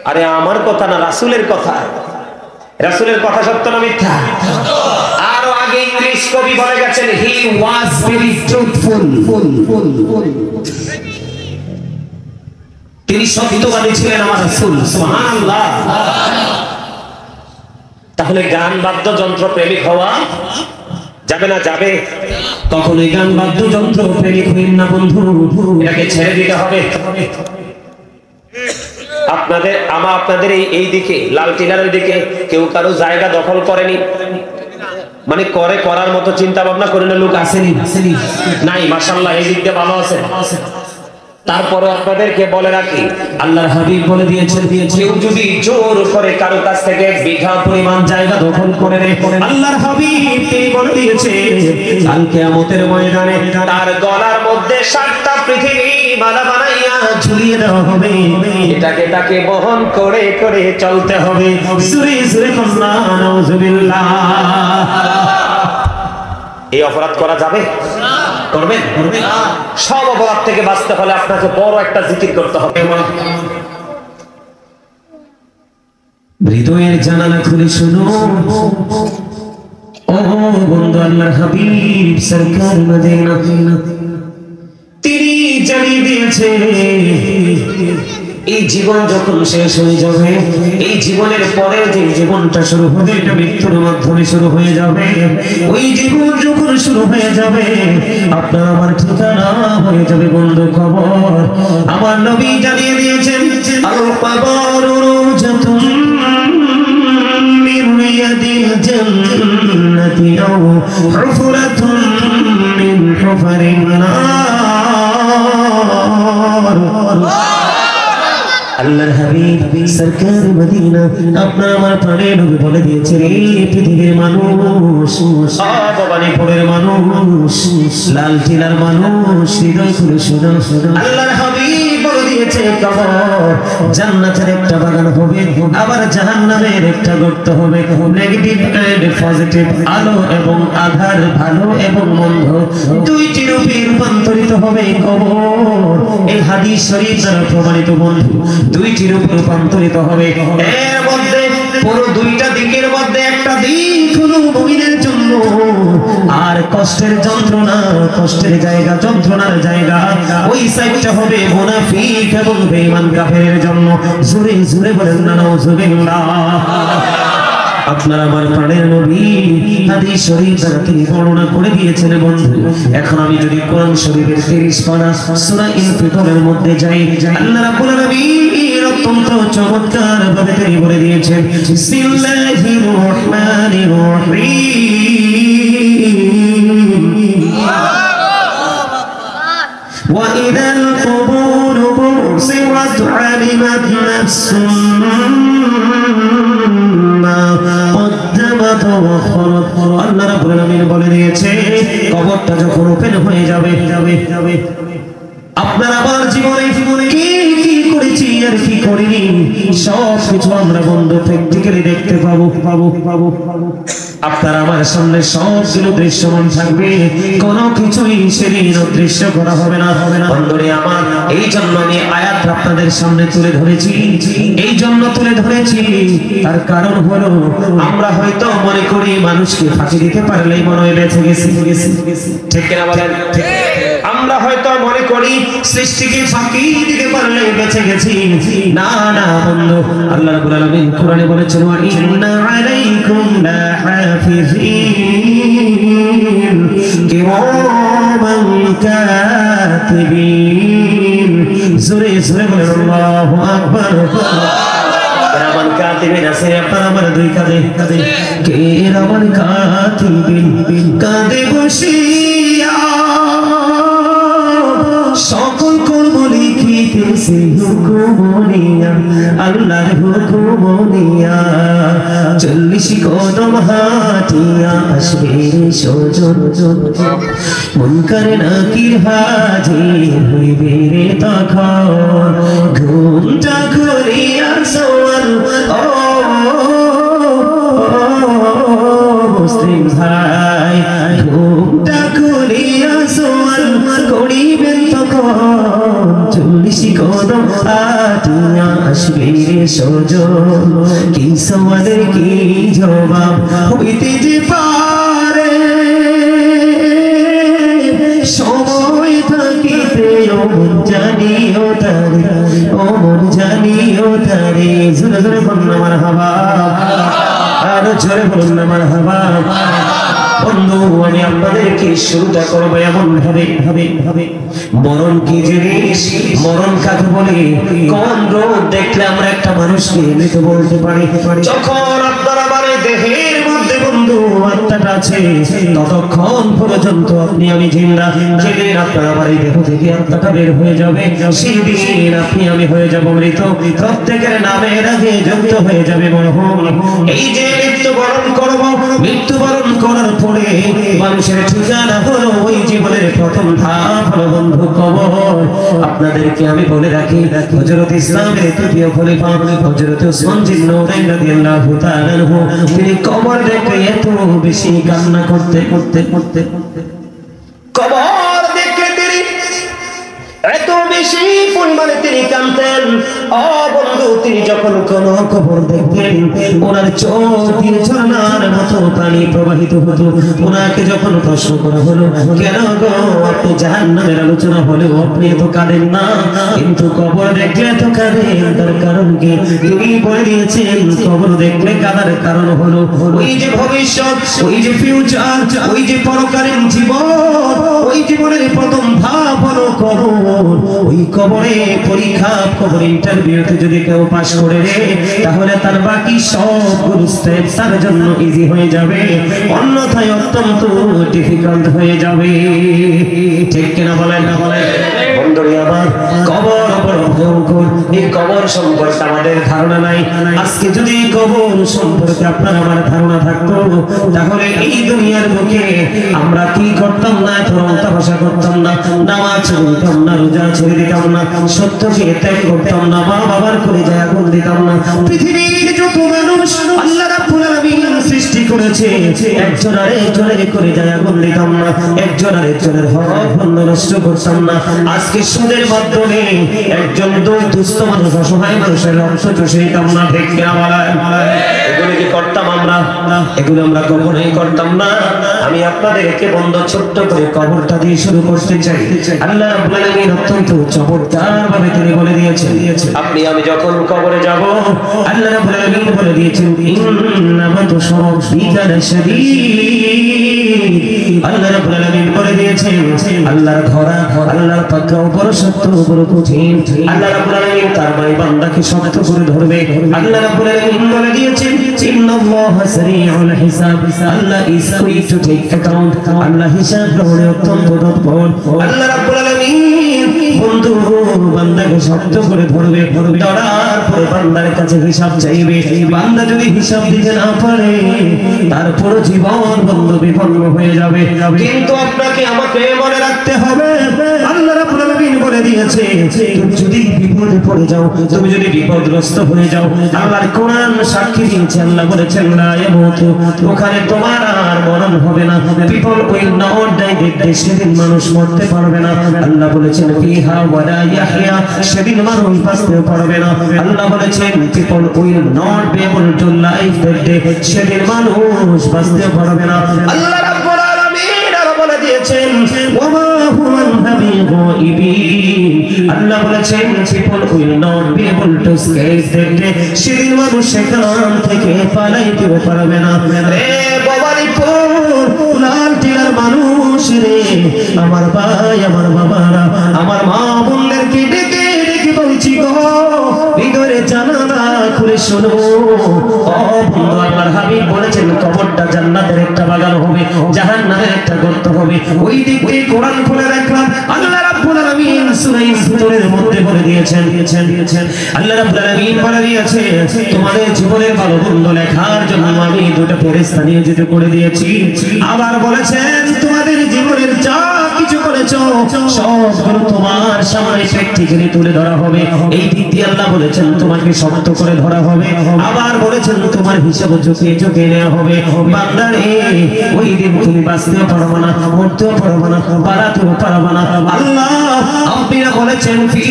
আরে আমার কথা না, রাসূলের কথা। রাসূলের কথা সত্য না মিথ্যা? আরো আগে ইংলিশ কবি বলে গেছেন হি ওয়াজ ভেরি ট্রুথফুল, তিনি সত্যবাদী ছিলেন আমার রাসূল। সুবহানাল্লাহ। তাহলে গান বাদ্যযন্ত্র প্রেমিক হওয়া যাবে না? যাবে। কখনোই গান বাদ্যযন্ত্র প্রেমিক হইন না বন্ধু, এটাকে ছেড়ে দিতে হবে। আপনাদের এই দিকে লাল টিলারের দিকে কেউ কারো জায়গা দখল করেনি? মানে করার মতো চিন্তা ভাবনা করে না লোক আসেনি? নাই, মাশাআল্লাহ, এই দিক দিয়ে ভালো আছে। তারপরে আপনাদেরকে বলে রাখি, আল্লাহর হাবিব বলে দিয়েছেন, কেউ যদি জোর করে কারো কাছ থেকে 1 বিঘা পরিমাণ জায়গা দখল করে নেয়, আল্লাহর হাবিব তিনি বলে দিয়েছেন কাল কিয়ামতের ময়দানে তার গলার মধ্যে 7টা পৃথিবী মালা বানাইয়া ঝুলিয়ে দেওয়া হবে। এটাকে তাকে বহন করে করে চলতে হবে। জোরে জোরে আল্লাহ নাউজুবিল্লাহ। এই অপরাধ করা যাবে? করবেন? সব অপরাধ থেকে বাঁচতে হলে আপনাকে বড় একটা জিকির করতে হবে। হৃদয়ের জানালা খুলে শুনো ও বন্ধু, আল্লাহর হাবিব সরকার মদিনা তিনি জানিয়ে দিয়েছে এই জীবন যখন শেষ হয়ে যাবে, এই জীবনের পরে যে জীবনটা শুরু হবে এটা মৃত্যুর মাধ্যমে শুরু হয়ে যাবে। ওই জীবন যখন শুরু হয়ে যাবে আপনার আমার ঠিকানা হয়ে যাবে বন্ধু কবর। আমার নবী জানিয়ে দিয়েছেন আল কবর রওজাতুন মিন রিয়াদিল জান্নাতি আও হুফরাতুন মিন হুফারিন নার। আল্লাহর হাবিব সরকার মদিনা আপনার আমার প্রাণের নবী বলে দিয়েছেন এই পৃথিবীর মানুষ, ভবানীপুরের মানুষ, লাল টিলার মানুষ, হৃদয় খুলে শোনো। আল্লাহর হাবিব বলে দিয়েছে কবর জান্নাতের একটা বাগান হবে, আবার জাহান্নামের একটা গর্ত হবে। নেগেটিভ এন্ড পজিটিভ, আলো এবং আধার, ভালো এবং মন্দ, দুইটি রূপে রূপান্তরিত হবে কবর। এই হাদিস শরীফ দ্বারা প্রমাণিত বন্ধু, দুইটি রূপে রূপান্তরিত হবে। এর মধ্যে পুরো দুইটা দিকের মধ্যে একটা দিক হলো মুমিনের জন্য, আর কষ্টের যন্ত্রণা, কষ্টের জায়গা, যন্ত্রণার জায়গা ওই সাইডটা হবে মুনাফিক এবং বেঈমান কাফেরের জন্য। জোরে জোরে বলেন না নাউজুবিল্লাহ। আপনার আমার প্রাণের নবী হাদিস শরীফ দ্বারা তিনি বর্ণনা করে দিয়েছেন বন্ধু। এখন আমি যদি কোরআন শরীফের 30 পারা সূরা ইনফিতরের মধ্যে যাই, আল্লাহ রাব্বুল আলামিন অত্যন্ত চমৎকার ভাবে তিনি বলে দিয়েছেন বিসমিল্লাহির রহমানির রহিম ওয়া ইদাল কুবুর বুসিরাত আলিমাত নাফসুম আল্লাহ রাব্বুল আলামিন বলে দিয়েছে কবরটা যখন ওপেন হয়ে যাবে, আপনার আমার জীবনে কি কি করেছি আর কি করিনি সব কিছু আমরা বন্ধু প্র্যাকটিক্যালি দেখতে পাবো। আপনার আমার সামনে সবগুলো দৃশ্যমান থাকবে, কোনো কিছুই সেদিন অদৃশ্য করা হবে না। বন্ধুরে আমার, এই জন্য আমি আয়াত আপনাদের সামনে তুলে ধরেছি, এই জন্য তুলে ধরেছি তার কারণ হলো আমরা হয়তো মনে করি মানুষকে ফাঁকি দিতে পারলেই মনে হয় বেঁচে গেছি, ঠিক কিনা বলেন? আমরা হয়তো মনে করি সৃষ্টিকে ফাঁকি দিতে পারলেই বেঁচে গেছি। না না বন্ধু, আল্লাহ রাব্বুল আলামিন কোরআনে বলেছেন ওয়া ইন্না আলাইকুম লাহাফিজিন কিরামান কাতিবিন। জোরে জোরে বলেন আল্লাহু আকবার। কিরামান কাতিবিন আছে আপনার আমার দুই কাঁধে, কিরামান কাতিবিন কাঁধে বসিয়া সকল কর্ম লিখিতেছে হুকুমনিয়া, আল্লাহর হুকুমনিয়া। 40 কদম হাঁটিয়া আসবে সজন, মুনকার নাকির হাজির হইবে রে তখন। ঘুমটা করিয়া সওয়াল ও মুসলিম ভাই, ঘুমটা করিয়া সওয়াল করিবেন তখন। 40 কদম হাঁটিয়া আসবে রে সজন, কি সওয়ালের কি জবাব হইতে যে পারে তারি জোরে জোরে বলুন মারহাবা আরো জোরে বলুন মারহাবা বন্ধু আমি আপনাদেরকে শুরুটা করবো এমন ভাবে মরণ কি জিনিস মরণ কাকে বলে কোন রোগ দেখলে আমরা একটা মানুষকে মৃত বলতে পারি যখন আপনার আমার দেহের মধ্যে বন্ধু আত্মাটা আছে ততক্ষণ পর্যন্ত আপনি আমি জিন্দা যেদিন আপনার আমার দেহ থেকে আত্মাটা বের হয়ে যাবে সেদিন আপনি আমি হয়ে যাব মৃত প্রত্যেকের নামের আগে যুক্ত হয়ে যাবে মরহুম এই যে মৃত্যুবরণ করব মৃত্যুবরণ করার পরে মানুষের ঠিকানা হলো ওই জীবনের প্রথম ধাপ হলো বন্ধু কবর আপনাদেরকে আমি বলে রাখি হযরত ইসলামের তৃতীয় খলিফা হযরত উসমান বিন নূরাইন রাদিয়াল্লাহু তাআলা আনহু তিনি কবর দেখে এত বেশি কান্না করতে কবর দেখে তিনি এত বেশি পরিমাণে তিনি কাঁদতেন ও বন্ধু তিনি যখন কোন কবর দেখতেন ওনার চোখ দিয়ে ঝর্ণার মতো পানি প্রবাহিত হতো ওনাকে যখন প্রশ্ন করা হলো কেন গো আপনি জাহান্নামের আলোচনা হলেও আপনি এত কাঁদেন না কিন্তু কবর দেখলে তো কাঁদেন তার কারণ কি তিনি বলে দিয়েছেন কবর দেখলে কাঁদার কারণ হলো ওই যে ভবিষ্যৎ ওই যে ফিউচার ওই যে পরকালীন জীবন ওই জীবনের প্রথম ধাপ হলো কবর ওই কবরে পরীক্ষা কবর ইন্টারভিউতে যদি কেউ পাস করে তাহলে তার বাকি সবগুলো স্টেপ তার জন্য ইজি হয়ে যাবে অন্যথায় অত্যন্ত ডিফিকাল্ট হয়ে যাবে ঠিক কিনা বলেন না বলেন বন্ধুরা আমার কবর বড় ভয়ঙ্কর এই কবর সম্পর্কে আমাদের ধারণা নাই আজকে যদি কবর সম্পর্কে আপনার আমার ধারণা থাকতো তাহলে এই দুনিয়ার বুকে আমরা কি করতাম না ধর্মতা ভাষা করতাম না নামাজ পড়তাম না রোজা ছেড়ে দিতাম না সত্যকে ত্যাগ করতাম না মা বাবার করে যায় আগুন দিতাম না পৃথিবীর যত মানুষ আল্লাহ রাব্বুল আলামিন সৃষ্টি করেছে একজন আরেকজনের করে যায় আগুন দিতাম না একজন আরেকজনের হক বন্ধ নষ্ট করতাম না আজকে সুদের মাধ্যমে একজন দুস্থ মানুষ অসহায় মানুষের রক্ত চুষে দিতাম না ঠিক কিনা বলেন এগুলো কি করতাম আমরা এগুলো আমরা কখনোই করতাম না আমি আপনাদেরকে বন্ধ ছোট্ট করে কবরটা দিয়ে শুরু করতে চাই আল্লাহ রাব্বুল আলামিন অত্যন্ত চমৎকার ভাবে তিনি বলে দিয়েছেন আপনি আমি যখন কবরে যাব আল্লাহ রাব্বুল আলামিন বলে দিয়েছেন ইন্না বাতশা রাব্বিকা লাশাদীদ আল্লাহ রাব্বুল আলামিন বলে দিয়েছেন আল্লাহর ধরা আল্লাহর পাকড়াও বড় শক্ত বড় কঠিন আল্লাহ রাব্বুল আলামিন তার বান্দাকে শক্ত করে ধরবে আল্লাহ রাব্বুল আলামিন বলে দিয়েছেন ইন্নাল্লাহা সারিউল হিসাব Allah is quick to take account Allah হিসাব গ্রহণে অত্যন্ত তৎপর আল্লাহ রাব্বুল আলামিন বন্ধু বান্দাকে শক্ত করে ধরবে ধরার পরে বান্দার কাছে হিসাব চাইবে বান্দা যদি হিসাব দিতে না পারে তার পুরো জীবন বন্ধ বিপন্ন হয়ে যাবে কিন্তু আপনাকে আমাকে মনে রাখতে হবে আল্লাহ রাব্বুল আলামিন বলে দিয়েছে তুমি যদি বিপদে পড়ে যাও তুমি যদি বিপদগ্রস্ত হয়ে যাও আল্লাহর কোরআন সাক্ষী দিয়েছে আল্লাহ বলেছেন লা ইয়ামুতু ওখানে তোমার আর মরণ হবে না পিপল উইল নট ডাই সেদিন মানুষ মরতে পারবে না আল্লাহ বলেছেন ফিহা ওয়ালা ইয়াহইয়া সেদিন মানুষ বাঁচতে পারবে না আল্লাহ বলেছেন people will not be able two live that day সেদিন মানুষ বাঁচতে পারবে না আল্লাহ রাব্বুল আলামিন আর বলে দিয়েছেন ওয়া হুয়াল গায়বিন আল্লাহ বলেছেন people will not be able to escape that day সেদিন মানুষ সেখান থেকে পালাইতে পারবে না রে বাবারিপুর লাল টিলার মানুষ রে আমার ভাই আমার বাবারা আমার মা বোনদেরকে ডেকে ডেকে বলছি গো ভিতরে জানালা খুলে শোনো ও বন্ধু আল্লাহর হাবিব বলেছেন কবরটা জান্নাতের একটা বাগান হবে জাহান্নামের একটা গর্ত হবে ওই দিক দিয়ে কোরআন খুলে রাখলাম আল্লাহ রাব্বুল আলামিন সূরা ইসরার মধ্যে বলে দিয়েছেন আল্লাহ রাব্বুল আলামিন বলে দিয়েছে তোমাদের জীবনের ভালো মন্দ লেখার জন্য আমি দুটো ফেরেশতা নিয়োজিত করে দিয়েছি আবার বলেছেন তোমাদের জীবনের যা কিছু করেছো সবগুলো তোমার সামনে প্র্যাকটিক্যালি তুলে ধরা হবে এই দিক দিয়ে আল্লাহ বলেছেন তোমাকে শক্ত করে ধরা হবে আবার বলেছেন তোমার হিসাব চোখে নেওয়া হবে বান্দারে ওই দিন তুমি বাঁচতেও পারবে না মরতেও পারবে না পালাতেও পারবে না আল্লাহ আপনিরা বলেছেন ফি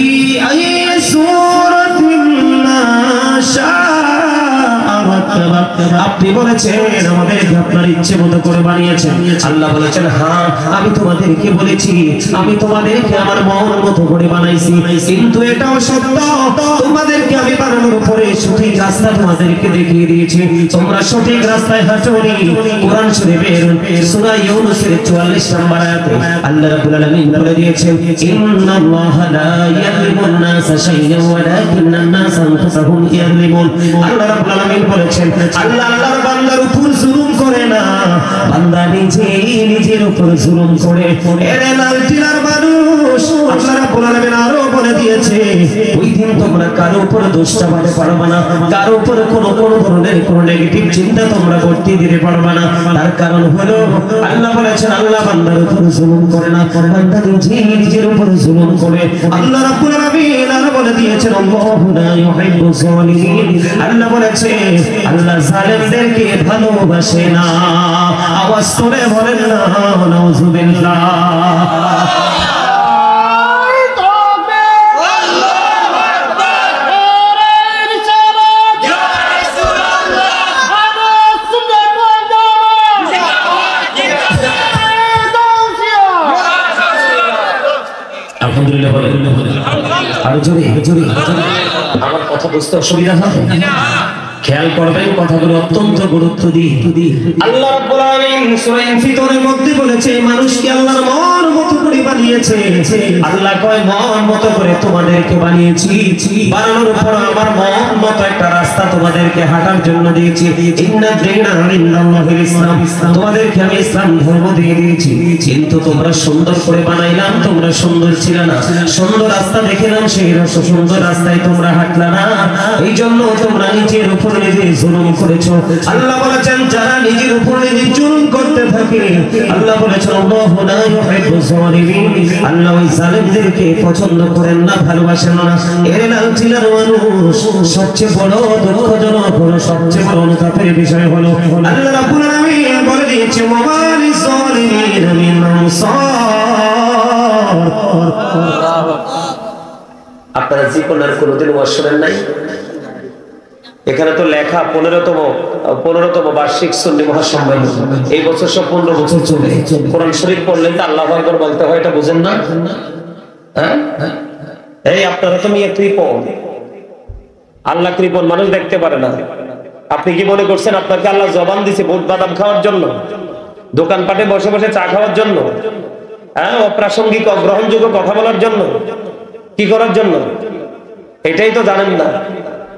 আইয়ি সূরাতিন মা শাআ আপনি বলেছেন আমাদেরকে আপনার ইচ্ছে মতো করে বানিয়েছেন। আল্লাহ বলেছেন হ্যাঁ আমি তোমাদেরকে বলেছি আমি তোমাদেরকে আমার মন মতো করে বানাইছি, কিন্তু এটাও সত্য তোমাদেরকে আমি বানানোর পরে সঠিক রাস্তা তোমাদেরকে দেখিয়ে দিয়েছি, তোমরা সঠিক রাস্তায় হাঁটোনি। কোরআন শরীফের সূরা ইউনূসের 44 নম্বর আয়াতে আল্লাহ রাব্বুল আলামিন বলে দিয়েছেন ইন্নাল্লাহা লা ইয়াযলিমুন নাসা শাইআন ওয়ালাকিন্নান নাসা আনফুসাহুম ইয়াযলিমুন। আল্লাহ রাব্বুল আলামিন বলেছেন আল্লাহ আল্লাহর বান্দার উপর জুলুম করে না, বান্দা নিজের উপর জুলুম করে। এরে লাল টিলার মানুষ আল্লাহ রাব্বুল আলামিন আরো বলে দিয়েছে ওই দিন তোমরা কারো উপর দোষ চাপাতে পারবে না, কারো উপর কোনো ধরনের কোনো নেগেটিভ চিন্তা তোমরা করতে দিতে পারবে না। তার কারণ হলো আল্লাহ বলেছেন আল্লাহ বান্দার উপর জুলুম করে না, বান্দা নিজের উপর জুলুম করে। আল্লাহ রাব্বুল আলামিন আরো বলে দিয়েছেন আল্লাহু লা ইউহিব্বুজ জালিমিন। আল্লাহ বলেছে আল্লাহ জালেমদেরকে ভালোবাসে না। আওয়াজ করে বলেন না নাউযুবিল্লাহ। আলহামদুলিল্লাহ বলেন আরো জোরে জোরে। আমার কথা বুঝতে অসুবিধা হবে? খেয়াল করবেন কথাগুলো অত্যন্ত গুরুত্ব দিয়ে। আল্লাহ রাব্বুল আলামিন সূরা ইনফিতরের মধ্যে বলেছে মানুষকে আল্লাহর মন মতো করে বানিয়েছে। আল্লাহ কয় মন মতো করে তোমাদেরকে বানিয়েছি, বানানোর পর আমার মন মতো একটা রাস্তা তোমাদেরকে হাঁটার জন্য দিয়েছি। ইন্না দীনা ইনদাল্লাহিল ইসলাম, তোমাদেরকে আমি ইসলাম ধর্ম দিয়ে দিয়েছি, কিন্তু তোমরা সুন্দর করে বানাইলাম, তোমরা সুন্দর ছিল না, সুন্দর রাস্তা দেখলাম সেই সুন্দর রাস্তায় তোমরা হাঁটলা না, এই জন্য তোমরা নিজের উপর নিজে জুলুম করেছো। আল্লাহ বলেছেন যারা নিজের উপর নিজে জুলুম করতে থাকে আল্লাহ বলেছেন আল্লাহু লা ইউহিব্বুজ জালিমিন, আল্লাহ ওই জালেমদেরকে পছন্দ করেন না, ভালোবাসেন না। এর লাল টিলার মানুষ সবচেয়ে বড় দুঃখজনক হলো, সবচেয়ে বড় অনুতাপের বিষয় হলো আল্লাহ রাব্বুল আলামিন বলে দিয়েছে ওয়ামালিজ জালিমিন মিন আনসার। আপনারা জীবনের কোনোদিন ওয়াজ শোনেন নাই? এখানে তো লেখা 15তম বার্ষিক সুন্নি মহাসম্মেলন, এই বছর সব 15 বছর চলে। কোরআন শরীফ পড়লেন তো আল্লাহু আকবার বলতে হয়, এটা বুঝেন না? হ্যাঁ এই আপনারা তো নিয়ে কৃপণ, আল্লাহ কৃপণ, মানুষ দেখতে পারে না। আপনি কি মনে করছেন আপনাকে আল্লাহ জবান দিছে ভোট বাদাম খাওয়ার জন্য, দোকানপাটে বসে বসে চা খাওয়ার জন্য, হ্যাঁ অপ্রাসঙ্গিক অগ্রহণযোগ্য কথা বলার জন্য, কি করার জন্য? এটাই তো জানেন না।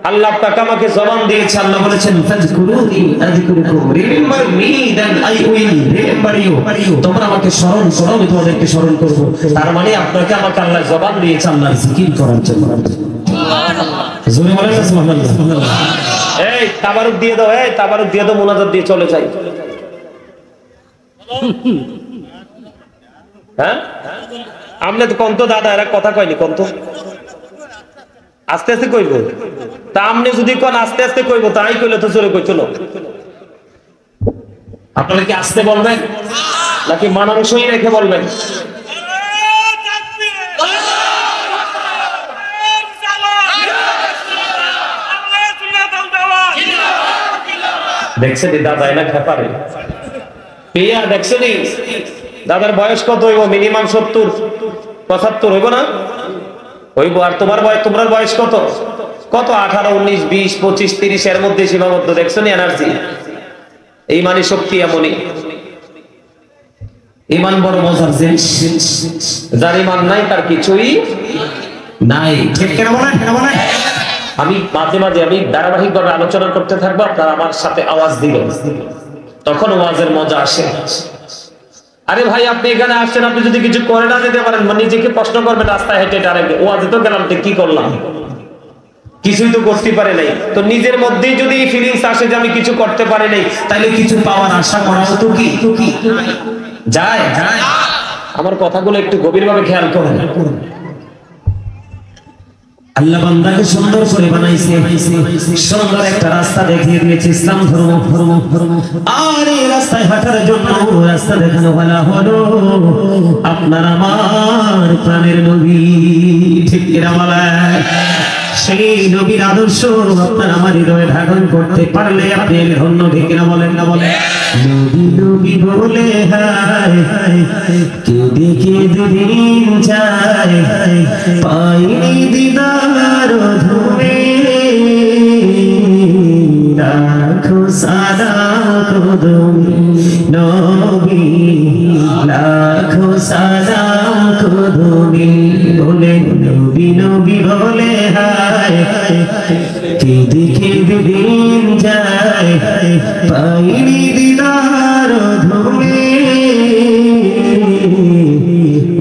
আল্লাহ আপনাকে আমাকে জবান দিয়েছে, আল্লাহ বলেছেন ফাযকুরুনি আযকুরুকুম, remember me then I will remember you, তোমরা আমাকে স্মরণ করো আমি তোমাদেরকে স্মরণ করব। তার মানে আপনাকে আমাকে আল্লাহ জবান দিয়েছে আল্লাহর জিকির করার জন্য। সুবহানাল্লাহ, জোরে বলেন সুবহানাল্লাহ। এই তাবারুক দিয়ে দাও, এই তাবারুক দিয়ে দাও, মুনাজাত দিয়ে চলে যাই। হ্যাঁ আমনে তো কোন তো দাদা এরা কথা কয়নি, কোন তো আস্তে আস্তে কইব, তা আমনে যদি কোন আস্তে আস্তে কইব তাই কইলে তো চলে কই চলো। আপনারা কি আস্তে বলবেন নাকি মানানসই রেখে বলবেন? দেখছেন দাদা এনা খেপারে পেয়া, দেখছেন দাদার বয়স কত হইব? মিনিমাম 70-75 হইব না? হইব। আর তোমার বয়স কত? 18, 19, 20, 25, 30 এর মধ্যে সীমাবদ্ধ। দেখছো নি এনার্জি, ইমানি শক্তি এমনই। ইমান বড় মজার জিনিস, যার ইমান নাই তার কিছুই নাই। ঠিক কেন বলেন? আমি মাঝে মাঝে আমি ধারাবাহিকভাবে আলোচনা করতে থাকবো, আপনারা আমার সাথে আওয়াজ দিবেন, তখন ওয়াজের মজা আসে। আরে ভাই আপনি এখানে আসছেন, আপনি যদি কিছু করে না দিতে পারেন নিজেকে প্রশ্ন করবেন রাস্তায় হেঁটে ডাইরেক্ট, ওয়াজে তো গেলাম কি করলাম, কিছুই তো করতে পারে নাই। তো নিজের মধ্যেই যদি এই ফিলিংস আসে যে আমি কিছু করতে পারি নাই, তাহলে কিছু পাওয়ার আশা করা তো কি যায়? আমার কথাগুলো একটু গভীরভাবে খেয়াল করুন। আল্লাহ বান্দাকে সুন্দর করে বানাইছে, সুন্দর একটা রাস্তা দেখিয়ে দিয়েছে, ইসলাম ধর্ম। আর এই রাস্তায় হাঁটার জন্য রাস্তা দেখানো বলা হলো আপনার আমার প্রাণের নবী। ঠিক কিনা বলেন? সেই নবীর আদর্শ আপনার আমার হৃদয়ে ধারণ করতে পারলে আপনি ধন্য, ঠিক না বলেন? না বলেন? নবী নবী বলে হায় কেঁদে কেঁদে দিন যায়, পাইনি দিদার ধুমে, লাখো সালাম কদমে নবী, লাখো সালাম কদমে। বলে নবী নবী বলে হায় কেঁদে কেঁদে দিন যায়, পাইনি দিদার ধুমে,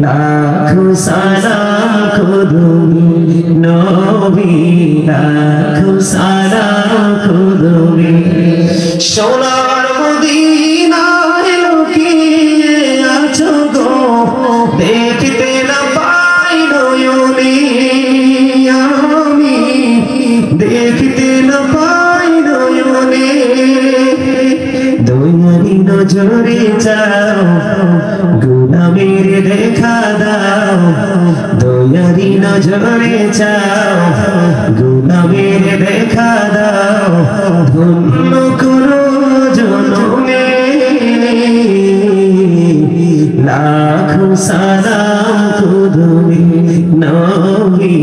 লাখো সালাম কদমে নবী, লাখো সালাম কদমে। সোনার মদিনায় লুকিয়ে আছো গো, দেখতে না পাই নয়নে আমি, দেখতে না পাই নয়নে, দয়ারি নজরে যাও, গুনাহের দেখা দাও, দয়ারি নজরে যাও, গুনাহের দেখা দাও, ধন্য করো জনমে, লাখো সালাম কদমে নবী,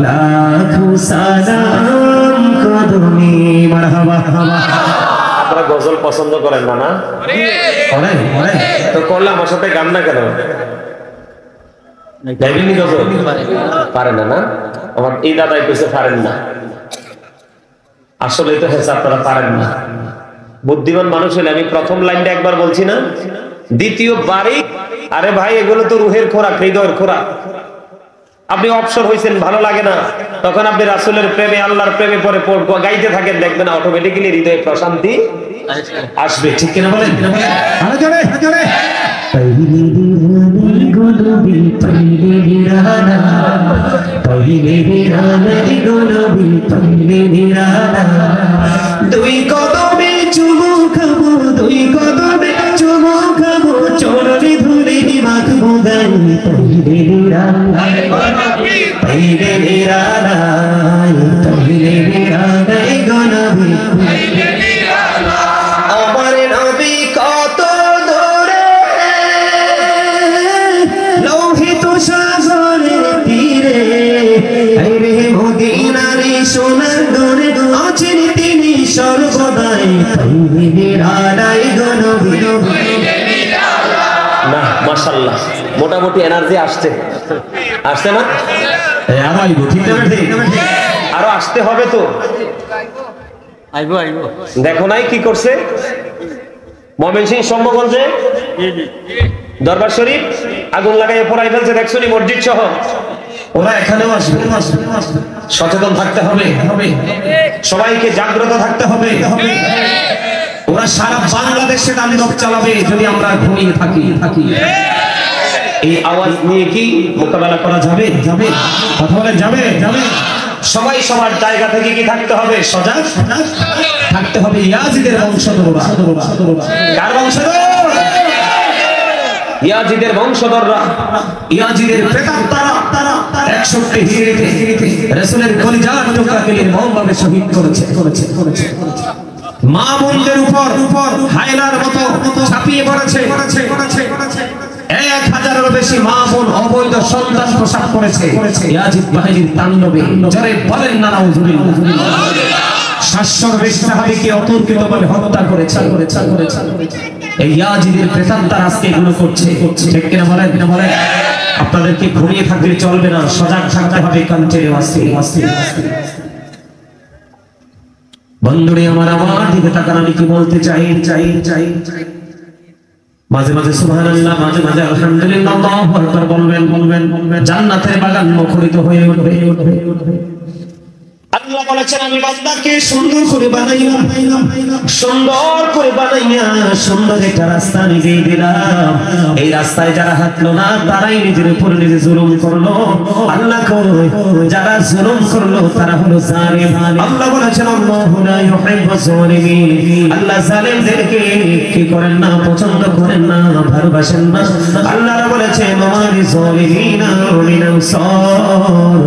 লাখো সালাম কদমে। মারহাবা। আপনারা গজল পছন্দ করেন না? না তো করলে আমার সাথে গান না কেন? গজল পারেন না? না আমার এই দাদাই কইছে পারেন না, আসলে তো হয়েছে আপনারা পারেন না। বুদ্ধিমান মানুষ হলে আমি প্রথম লাইনটা একবার বলছি না, দ্বিতীয় বাড়ি আরে ভাই এগুলো তো রুহের খোরাক, হৃদয়ের খোরাক। আপনি অবসর হয়েছেন, ভালো লাগে না, তখন আপনি রাসূলের প্রেমে আল্লাহর প্রেমে পরে গাইতে থাকেন, দেখবেন অটোমেটিক্যালি হৃদয়ে প্রশান্তি আসবে, ঠিক কিনা বলেন? দুই কদমে চুমু খাবো, দুই কদমে চুমু খাবো, চরণে ধরে মাখবো গাই, পাইলে নিরালায়, পাইলে নিরালায়, পাইলে নিরালায় গো নবী, আমার নবী কত দূরে, লোহিত সাগরের তীরে, আইরে মদিনার সোনার গড়ে আছেন তিনি সর্বদাই, পাইলে নিরালায় গো নবী। না মাশাআল্লাহ, মোটামুটি এনার্জি আসছে, আসছে না? আরো আইবো, ঠিক না? আরো আসতে হবে তো, আইবো আইবো। দেখো নাই কি করছে ময়মনসিংহ সম্মগঞ্জে দরবার শরীফ আগুন লাগাইয়ে পোড়াই ফেলছে, দেখছো নি? মসজিদ সহ ওরা এখানেও আসবে। সচেতন থাকতে হবে, সবাইকে জাগ্রত থাকতে হবে। ওরা সারা বাংলাদেশে তাণ্ডব চালাবে যদি আমরা ঘুমিয়ে থাকি। এই আওয়াজ নিয়ে কি মোকাবেলা করা যাবে? কথা বলে যাবে? সবাই সবার জায়গা থেকে কি থাকতে হবে? সজাগ থাকতে হবে। ইয়াজিদের বংশধররা, কার বংশধর? ইয়াজিদের বংশধররা, ইয়াজিদের প্রেতাত্মারা 61 হিজরিতে রাসূলের কলিজার টুকরাকে নির্মমভাবে শহীদ করেছে। মা বোনদের উপর হায়নার মতো ছাপিয়ে পড়েছে। 1000-এরও বেশি মা বোন অবৈধ সন্তান প্রসব করেছে ইয়াজিদ বাহিনীর তাণ্ডবে। জোরে বলেন না নাউজুবিল্লাহ। 700-এর বেশি সাহাবীকে অতর্কিতভাবে হত্যা করেছে। এই ইয়াজিদের প্রেতাত্মারা আজকে এগুলো করছে, ঠিক কিনা বলেন? আপনাদেরকে ঘুমিয়ে থাকলে চলবে না, সজাগ থাকতে হবে। কান্টেরে আস্তে বন্ধুরে আমার দিকে তাকান। আমি কি বলতে চাই? মাঝে মাঝে সুবহানাল্লাহ, মাঝে মাঝে আলহামদুলিল্লাহ, আল্লাহু আকবার বলবেন। জান্নাতের বাগান মুখরিত হয়ে উঠবে। আল্লাহ বলেছেন আমি বান্দাকে সুন্দর করে বানাইলাম, সুন্দর করে বানাইয়া সুন্দর একটা রাস্তা আমি দিয়ে দিলাম। এই রাস্তায় যারা হাঁটলো না তারাই নিজের উপর নিজে জুলুম করলো। আল্লাহ কই যারা জুলুম করলো তারা হলো জালিম। আল্লাহ বলেছেন আল্লাহু লা ইউহিব্বুজ জালিমিন। আল্লাহ জালিমদেরকে কি করেন না, পছন্দ করেন না, ভালোবাসেন না। আল্লাহ বলেছেন মারি জালিমিনা মিন আনসার।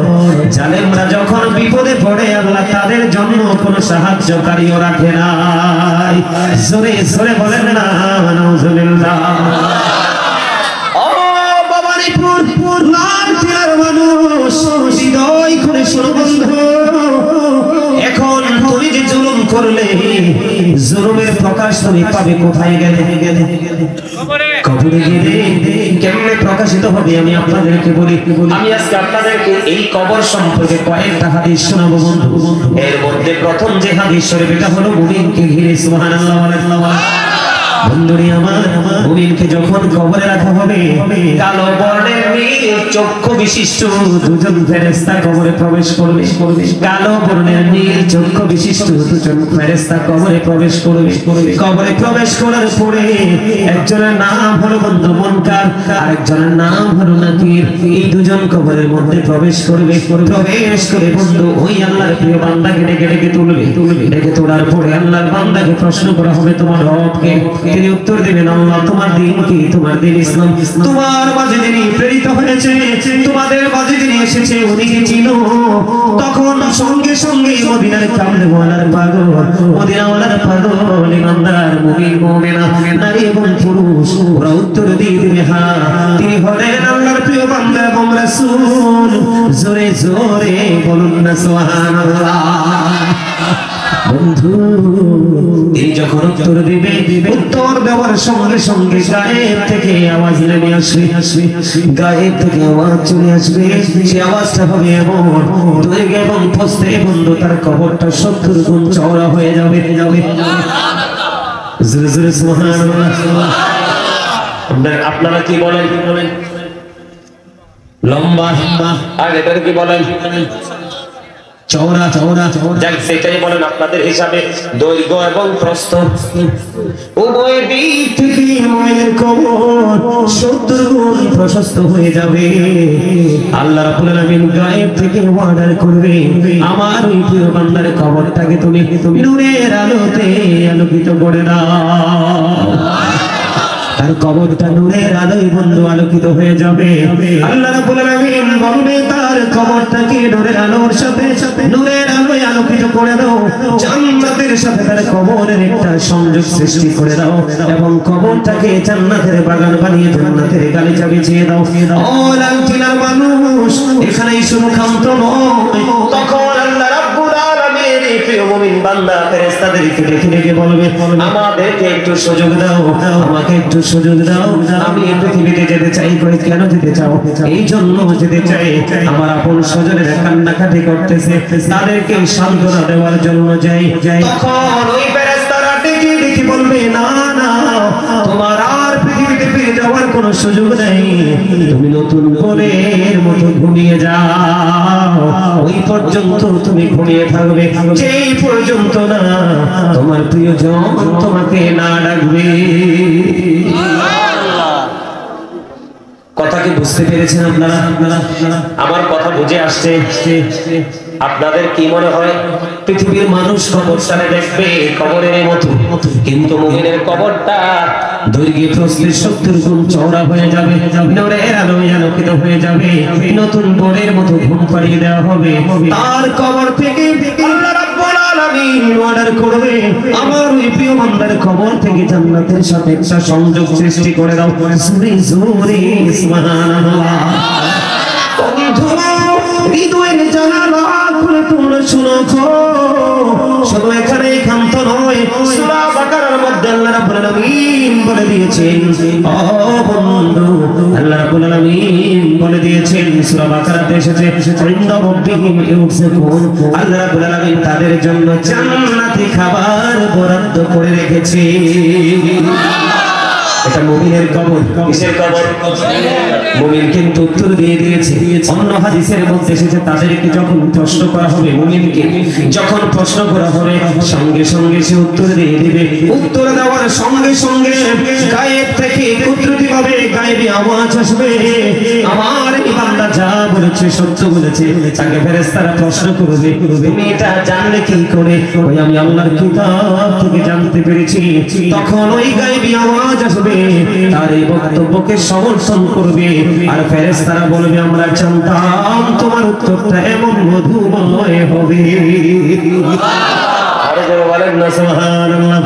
জালিমরা যখন বিপদে পড়ে আল্লাহ তাদের জন্য কোনো সাহায্যকারীও রাখে নাই। জোরে জোরে বলেন না নাউজুবিল্লাহ। ও বাবারিপুর লাল টিলার মানুষ হৃদয় করে শোনো বন্ধু, এখন তুমি যে জুলুম করলে জুলুমের প্রকাশ তুমি পাবে কোথায়? গেলে কবরে গেলে কেমনে প্রকাশিত হবে আমি আপনাদেরকে বলি। আমি আজকে আপনাদেরকে এই কবর সম্পর্কে কয়েকটা হাদিস শোনাবো বন্ধু। এর মধ্যে প্রথম যে হাদিস শরীফ এটা হলো মুমিনকে ঘিরে। সুবহানাল্লাহ আল্লাহ বন্ধুরি আমার, মুমিনকে যখন কবরে রাখা হবে কালো বর্ণের নীল চক্ষু বিশিষ্ট দুজন ফেরেশতা কবরে প্রবেশ করবে। কালো বর্ণের নীল চক্ষু বিশিষ্ট দুজন ফেরেশতা কবরে প্রবেশ করবে। কবরে প্রবেশ করার পরে একজনের নাম হলো বন্ধু মুনকার, আরেকজনের নাম হলো নাকির। এই দুজন কবরের মধ্যে প্রবেশ করবে। প্রবেশ করে বন্ধু ওই আল্লাহর প্রিয় বান্দাকে ডেকে ডেকে তুলবে। ডেকে তোলার পরে আল্লাহর বান্দাকে প্রশ্ন করা হবে তোমার রবকে। তিনি উত্তর দিবেন আল্লাহ তোমার দিন কি? তোমার দিন ইসলাম। তোমার মাঝে যিনি প্রেরিত হয়েছে, তোমাদের মাঝে যিনি এসেছে উনি কি চিনো? তখন সঙ্গে সঙ্গে মদিনার কামলেওয়ালার পাগল, মদিনাওয়ালার পাগল ইমানদার মুমিন মুমিনা নারী এবং পুরুষ ওরা উত্তর দিয়ে দিবে হ্যাঁ তিনি হলেন আল্লাহর প্রিয় বান্দা এবং রাসূল। জোরে জোরে বলুন না সুবহানাল্লাহ। বন্ধু তিনি যখন উত্তর দিবে, উত্তর দেওয়ার সঙ্গে সঙ্গে গায়েব থেকে আওয়াজ নেমে আসবে। গায়েব থেকে আওয়াজ চলে আসবে। সে আওয়াজটা হবে এমন দৈর্ঘ্য এবং প্রস্থে বন্ধু তার কবরটা 70 গুণ চওড়া হয়ে যাবে। জোরে জোরে সুবহানাল্লাহ। আপনারা কি বলেন? লম্বা আর এটার কি বলেন? চওড়া চওড়া যাক সেটাই বলেন আপনাদের হিসাবে। দৈর্ঘ্য এবং প্রস্থ উভয় দিক থেকে মুমিনের কবর 70 গুণ প্রশস্ত হয়ে যাবে। আল্লাহ রাব্বুল আলামিন গায়েব থেকে অর্ডার করবে আমার ওই প্রিয় বান্দার কবরটাকে তুমি নূরের আলোতে আলোকিত করে দাও। তার কবরটা নূরের আলোয় বন্ধু আলোকিত হয়ে যাবে। আল্লাহ রাব্বুল আলামিন বলবে তার কবরটাকে নূরের আলোর সাথে নূরের আলোয় আলোকিত করে দাও। জান্নাতের সাথে তার কবরের একটা সংযোগ সৃষ্টি করে দাও এবং কবরটাকে জান্নাতের বাগান বানিয়ে জান্নাতের গালিচা বিছিয়ে দাও। ও লালটিলার মানুষ এখানেই শুধু ক্ষান্ত নয়, তখন আল্লাহ রাব্বুল আলামিন প্রিয় মুমিন বান্দা ফেরেশতাদেরকে ডেকে ডেকে বলবে আমাদেরকে একটু সুযোগ দাও, আমাকে একটু সুযোগ দাও। আমি এই পৃথিবীতে যেতে চাই। কই কেন যেতে চাও? এই জন্য যেতে চাই আমার আপন স্বজনেরা কান্নাকাটি করতেছে, তাদেরকে সান্ত্বনা দেওয়ার জন্য যাই। তখন ওই ফেরেশতারা ডেকে ডেকে বলবে না না তোমার আর পৃথিবীতে ফিরে যাওয়ার কোনো সুযোগ নেই। তুমি নতুন ভোরের মতো ঘুমিয়ে যাও। ওই পর্যন্ত তুমি ঘুমিয়ে থাকবে যেই পর্যন্ত না তোমার প্রিয়জন তোমাকে না ডাকবে। কথা কি বুঝতে পেরেছেন আপনারা? আমার কথা বুঝে আসছে? আপনাদের কি মনে হয় পৃথিবীর মানুষ কবরস্থানে দেখবে কবরের মতো, কিন্তু মুমিনের কবরটা দৈর্ঘ্যে প্রস্থে 70 গুণ চওড়া হয়ে যাবে, নূরের আলোয় আলোকিত হয়ে যাবে। নতুন ভোরের মতো ঘুম পাড়িয়ে দেওয়া হবে। তার কবর থেকে আল্লাহ রাব্বুল আলামিন অর্ডার করবে আমার ওই প্রিয় বান্দার কবর থেকে জান্নাতের সাথে একটা সংযোগ সৃষ্টি করে দাও। জোরে জোরে সুবহানাল্লাহ। বন্ধু হৃদয়ের জানালা খুলে তোমরা শুনো, শুধু এখানে ক্ষান্ত নয়। সূরা বাকারার মধ্যে আল্লাহ রাব্বুল আলামিন বলে দিয়েছেন ও বন্ধু, আল্লাহ রাব্বুল আলামিন বলে দিয়েছেন সূরা বাকারাতে এসেছে ইনদা রাব্বিহিম ইউরযাকুন। আল্লাহ রাব্বুল আলামিন তাদের জন্য জান্নাতি খাবার বরাদ্দ করে রেখেছে। এটা মুমিনের কবর। কিসের কবর? মুমিন কিন্তু উত্তর দিয়ে দিয়েছে। অন্য হাদিসের মধ্যে এসেছে তাদেরকে যখন প্রশ্ন করা হবে, মুমিনকে যখন প্রশ্ন করা হবে সঙ্গে সঙ্গে সে উত্তর দিয়ে দিবে। উত্তর দেওয়ার সঙ্গে সঙ্গে গায়েব থেকে কুদরতিভাবে গায়েবী আওয়াজ আসবে, আমার এই বান্দা যা বলেছে সত্য বলেছে। তাকে ফেরেশতারা প্রশ্ন করবে, তুমি এটা জানলে কি করে? ওই আমি আল্লাহর কিতাব থেকে জানতে পেরেছি। তখন ওই গায়েবী আওয়াজ আসবে, তার এই বক্তব্যকে সমর্থন করবে। আর ফেরেশতারা বলবে, আমরা জানতাম তোমার উত্তরটা এমন মধুময় হবে। আরে জোরে বলেন না সুবহানাল্লাহ।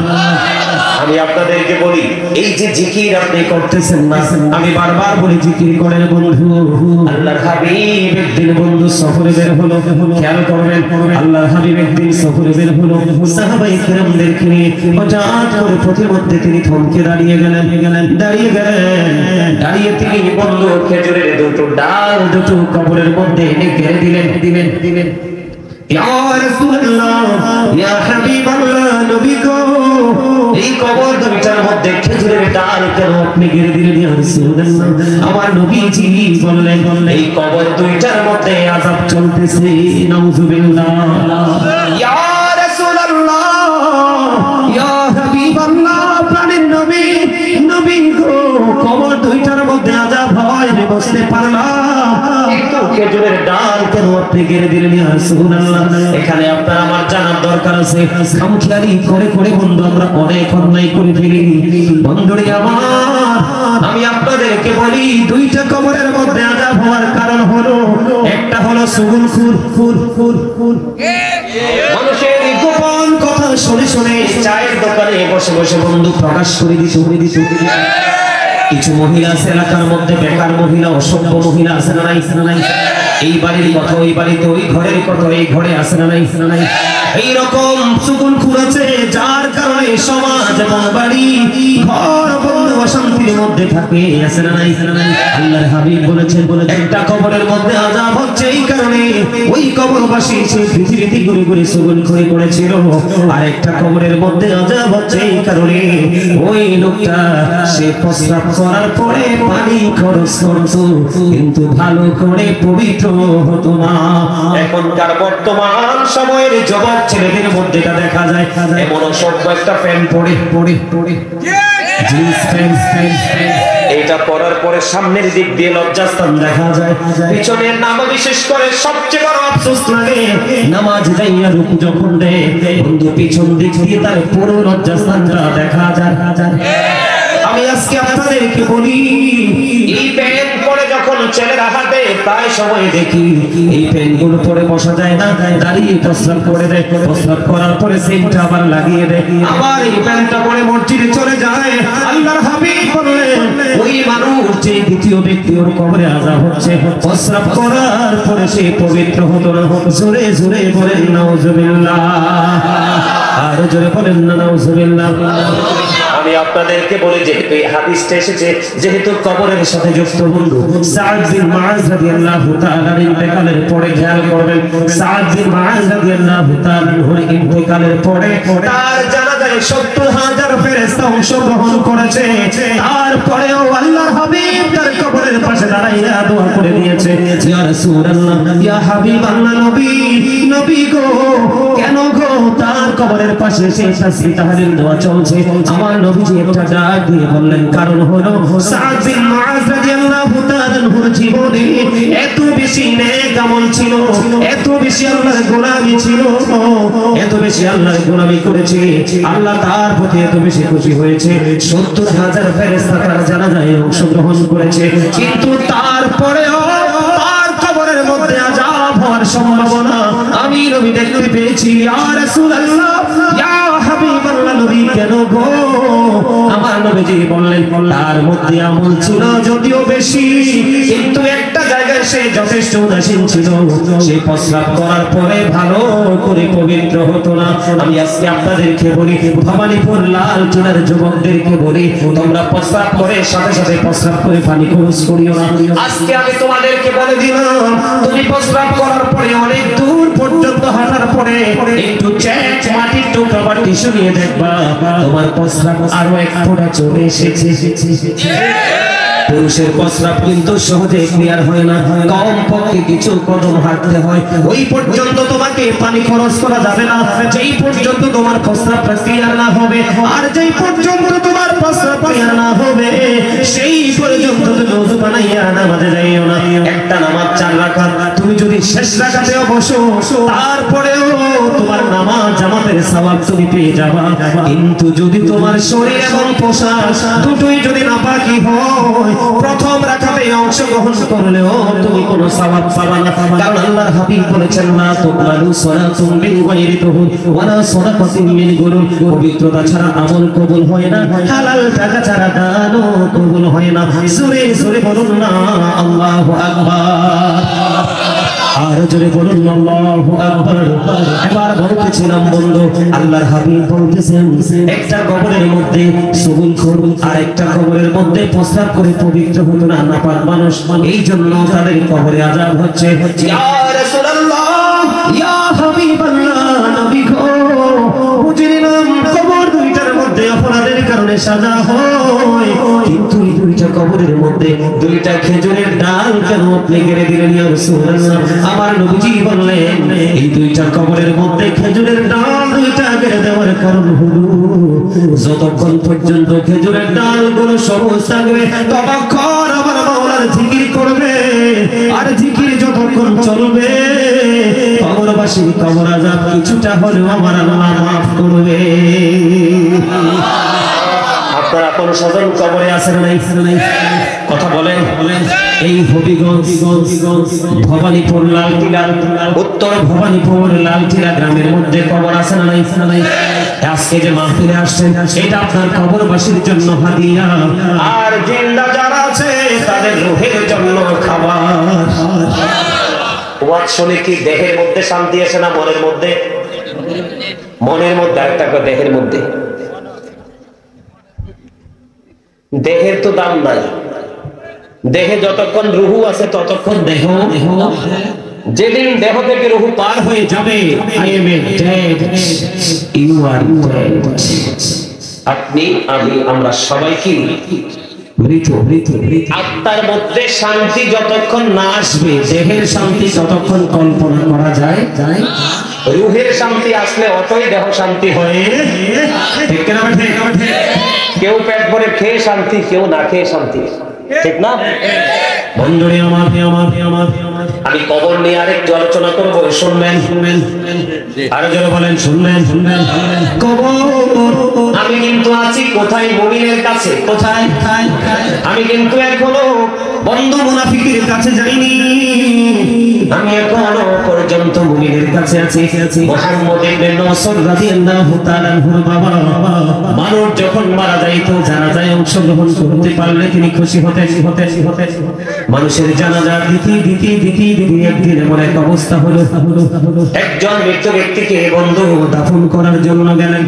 আমি আপনাদেরকে বলি, এই যে জিকির আপনি করতেছেন না, আমি বারবার বলি জিকির করেন বন্ধু। আল্লাহর হাবিব একদিন বন্ধু সফরে বের হলো, খেয়াল করবেন, আল্লাহর হাবিব একদিন সফরে বের হলো, সাহাবায়ে কেরামদেরকে নিয়ে হঠাৎ করে পথের মধ্যে তিনি থমকে দাঁড়িয়ে গেলেন। দাঁড়িয়ে তিনি বন্ধু খেজুরের দুটো ডাল দুটো কবরের মধ্যে এনে গেড়ে দিলেন। ইয়া রাসূলুল্লাহ, ইয়া হাবিবাল্লাহ, নবী গো, এই কবর দুইটার মধ্যে খেজুরের ডাল কেন আপনি গেড়ে দিলেন? ইয়া রাসূলুল্লাহ, আমার নবীজি বললেন, এই কবর দুইটার মধ্যে আযাব চলতেছে। নাউযুবিল্লাহ। ইয়া রাসূলুল্লাহ, ইয়া হাবিবাল্লাহ, প্রাণের নবী, নবী গো, কবর দুইটার মধ্যে আযাব হয়, আমি বুঝতে পারলাম, কিন্তু খেজুরের ডাল কেন আপনি গেড়ে দিলেন? ইয়া রাসূলুল্লাহ, এখানে আপনার আমার জানার দরকার আছে। খামখেয়ালি করে করে বন্ধু আমরা অনেক অন্যায় করে ফেলি। বন্ধুরে আমার, আমি আপনাদেরকে বলি, দুইটা কবরের মধ্যে আযাব হওয়ার কারণ হলো, একটা হলো সুগুলখুর, মানুষের গোপন কথা শুনে শুনে চায়ের দোকানে বসে বসে বন্ধু প্রকাশ করে দিত। কিছু মহিলা আছে এলাকার মধ্যে, বেকার মহিলা, অসভ্য মহিলা আছে না নাই? এই বাড়ির কথা ওই বাড়িতে, ওই ঘরের কথা এই ঘরে আছে না নাই? এইরকম সুগুলখুর আছে, যার কারণে সমাজ এবং বাড়ি ঘর বন্ধ অশান্তির মধ্যে থাকে, আছে না নাই? আল্লাহর হাবিব বলেছেন, একটা কবরের মধ্যে আযাব হচ্ছে এই কারণে ওই কবরবাসী সে পৃথিবীতে ঘুরে ঘুরে সুগুলখুরি করেছিল। আর একটা কবরের মধ্যে আযাব হচ্ছে এই কারণে ওই লোকটা সে প্রস্রাব করার পরে পানি খরচ করতো, কিন্তু ভালো করে পবিত্র হতো না। এখনকার বর্তমান সময়ের যুবক ছেলেদের মধ্যে এটা দেখা যায়, এমন অসভ্য একটা প্যান্ট পরে জিন্স প্যান্ট, এটা পরার পরে সামনের দিক দিয়ে লজ্জাস্থান দেখা যায়, পিছনের নাম বিশেষ করে সবচেয়ে বড় আফসোস লাগে, নামাজ যাইয়া রুকু যখন দেয় বন্ধু পিছন দিক দিয়ে তার পুরো লজ্জাস্থানটা দেখা যায়। আমি আজকে আপনাদেরকে বলি, এই প্যান্ট পরে যখন ছেলেরা হাঁটে প্রায় সময় দেখি এই প্যান্টগুলো পরে বসা যায় না, দাঁড়িয়ে প্রস্রাব করে দেয়, প্রস্রাব করার পরে সেন্টটা আবার লাগিয়ে দেয়, আবার এই প্যান্টটা পরে মসজিদে চলে যায়। আল্লাহর হাবিব বললেন, ওই মানুষ যে দ্বিতীয় ব্যক্তি ওর কবরে আযাব হচ্ছে, প্রস্রাব করার পরে সে পবিত্র হতো না। জোরে জোরে বলেন নাউযুবিল্লাহ, আর জোরে বলেন না নাউযুবিল্লাহ। আমি আপনাদেরকে বলি, যেহেতু এই হাদিসটা এসেছে, যেহেতু কবরের সাথে যুক্ত বন্ধু, সাদ বিন মুআজ রাদিয়াল্লাহু তাআলা ইন্তেকালের পরে খেয়াল করবেন, সাদ বিন মুআজ রাদিয়াল্লাহু তাআলা ইন্তেকালের পরে তার জানাজায় ৭০,০০০ ফেরেশতা অংশগ্রহণ করেছে। তারপরেও আল্লাহর হাবিব তার কবরের পাশে দাঁড়াইয়া দোয়া করে দিয়েছে, ইয়া রাসূলুল্লাহ, ইয়া হাবিবাল্লাহ, নবী গো, কেন গো তার কবরের পাশে সেই তাসবিহ তাহলিল দোয়া চলছে? আমার নবীজি একটা ডাক দিয়ে বললেন, কারণ হলো সাদ বিন মুআজ রাদিয়াল্লাহু তাআলা জীবনে এত বেশি নেক আমল ছিল, এত বেশি আল্লাহর গোলামি ছিল, এত বেশি আল্লাহর গোলামি করেছে, আল্লাহ তার প্রতি এত বেশি খুশি হয়েছে, ৭০,০০০ ফেরেশতা তার জানাজায় অংশগ্রহণ করেছে, কিন্তু তারপরেও তার কবরের মধ্যে আযাব হওয়ার সম্ভাবনা আমি নবী দেখতে পেয়েছি। ইয়া রাসূলুল্লাহ, ইয়া হাবিবাল্লাহ, নবী কেন গো? আমার নবীজি বললেন, তার মধ্যে আমল ছিল যদিও বেশি, কিন্তু একটা জায়গায় সে যথেষ্ট উদাসীন ছিল, সে প্রস্রাব করার পরে ভালো করে পবিত্র হতো না। আমি আজকে আপনাদেরকে বলি, ভবানীপুর লালচুলার যুবকদেরকে বলি, তোমরা প্রস্রাব করে সাথে সাথে প্রস্রাব করে পানি খরচ করিও না। আজকে আমি তোমাদেরকে বলে দিলাম, তুমি প্রস্রাব করার পরে অনেক দূর পর্যন্ত হাঁটার পরে একটু চেক মাটির টুকরা বা টিস্যু নিয়ে দেখবা, তোমার প্রস্রাব আরো এক ফোঁটা চলে এসেছে। পুরুষের প্রস্রাব কিন্তু সহজে ক্লিয়ার হয় না, কম পক্ষে কিছু কদম হাঁটতে হয়। ওই পর্যন্ত তোমাকে পানি খরচ করা যাবে না যেই পর্যন্ত তোমার প্রস্রাবটা ক্লিয়ার না হবে। আর যেই পর্যন্ত তোমার প্রস্রাব ক্লিয়ার না হবে সেই পর্যন্ত তুমি ওযু বানাইয়া নামাজে যাইও না। একটা নামাজ 4 রাকাত, তুমি যদি শেষ রাকাতেও বসো তারপরেও তোমার নামাজ জামাতের সওয়াব তুমি পেয়ে যাবা। কিন্তু যদি তোমার শরীর এবং পোশাক দুটোই যদি নাপাকি হয়, প্রথম রাকাতে অংশগ্রহণ করলেও তুমি কোনো সওয়াব পাবা না। কারণ আল্লাহর হাবিব বলেছেন, না তুকবালু সালাতুম মিন গায়রি তুহুর ওয়ালা সাদাকাতুম মিন গুরুর। পবিত্রতা ছাড়া আমল কবুল হয় না, হালাল টাকা ছাড়া দানও কবুল হয় না। জোরে জোরে বলুন না আল্লাহু আকবার, আর জোরে বলুন আল্লাহু আকবার। এবার বলতেছিলাম বন্ধু, আল্লাহর হাবিব বলতেছেন একটা কবরের মধ্যে সুগুল করুন আর একটা কবরের মধ্যে প্রস্রাব করে পবিত্র হতো না নাপাক মানুষ। এই জন্য তাদের কবরে আযাব হচ্ছে। ইয়া রাসূলুল্লাহ, ইয়া হাবিবাল্লাহ, নবী গো, বুঝিলাম কবর দুইটার মধ্যে অপরাধের কারণে সাজা হয়, কিন্তু এই দুইটা কবরের মধ্যে দুইটা খেজুরের ডাল কেন আপনি গেড়ে দিলেন ইয়া রাসূলুল্লাহ? আমার নবীজি বললেন, এই দুইটা কবরের মধ্যে খেজুরের ডাল দুইটা গেড়ে দেওয়ার কারণ হলো যতক্ষণ পর্যন্ত খেজুরের ডালগুলো সবুজ থাকবে ততক্ষণ আমার মাওলার জিকির করবে, আর জিকির যতক্ষণ চলবে কবরবাসীর কবর আযাব কিছুটা হলেও আমার আল্লাহ মাফ করবে। আপনারা কোন স্বজন কবরে আছেন নাই? কথা বলেন। এই হবিগঞ্জ ভবানীপুর লালটিলা, উত্তর ভবানীপুর লালটিলা গ্রামের মধ্যে কবর আছে না নাই? আজকে যে মাহফিলে আসছেন এটা আপনার কবরবাসীর জন্য হাদিয়া, আর জিন্দা যারা আছে তাদের রূহের জন্য খাবার। ওয়াজ শুনে কি দেহের মধ্যে শান্তি আসে না মনের মধ্যে? মনের মধ্যে একটা দেহের মধ্যে। দেহের তো দাম নাই, দেহে যতক্ষণ রুহু আছে ততক্ষণ দেহ। যেদিন দেহ থেকে রুহু পার হয়ে যাবে, I am dead, you are dead, আপনি আমি আমরা সবাই কি মৃত। আত্মার মধ্যে শান্তি যতক্ষণ না আসবে দেহের শান্তি ততক্ষণ কল্পনা করা যায়। রুহের শান্তি আসলে অতই দেহ শান্তি হয়। ঠিক না? কেউ পেট ভরে খেয়ে শান্তি, কেউ না খেয়ে শান্তি, ঠিক না বন্ধুরে আমার? আমি কবর নিয়ে আরেকটু আলোচনা করবো, শুনবেন? আরো যারা বলেন শুনবেন। কবর আমি কিন্তু আছি কোথায়? মুমিনের কাছে। কোথায়? আমি কিন্তু এখনো বন্ধু মুনাফিকের কাছে যাইনি, আমি এখনো পর্যন্ত মুমিনের কাছে আছি। মুহাম্মদ ইবনে নসর রাদিয়াল্লাহু তাআলা আনহুর বাবা মানুষ যখন মারা যাইতো জানাজায় অংশগ্রহণ করতে পারলে তিনি খুশি হতেন। মানুষের জানাজা দিতে একদিন এমন এক অবস্থা হলো, একজন মৃত ব্যক্তিকে বন্ধু দাফন করার জন্য গেলেন।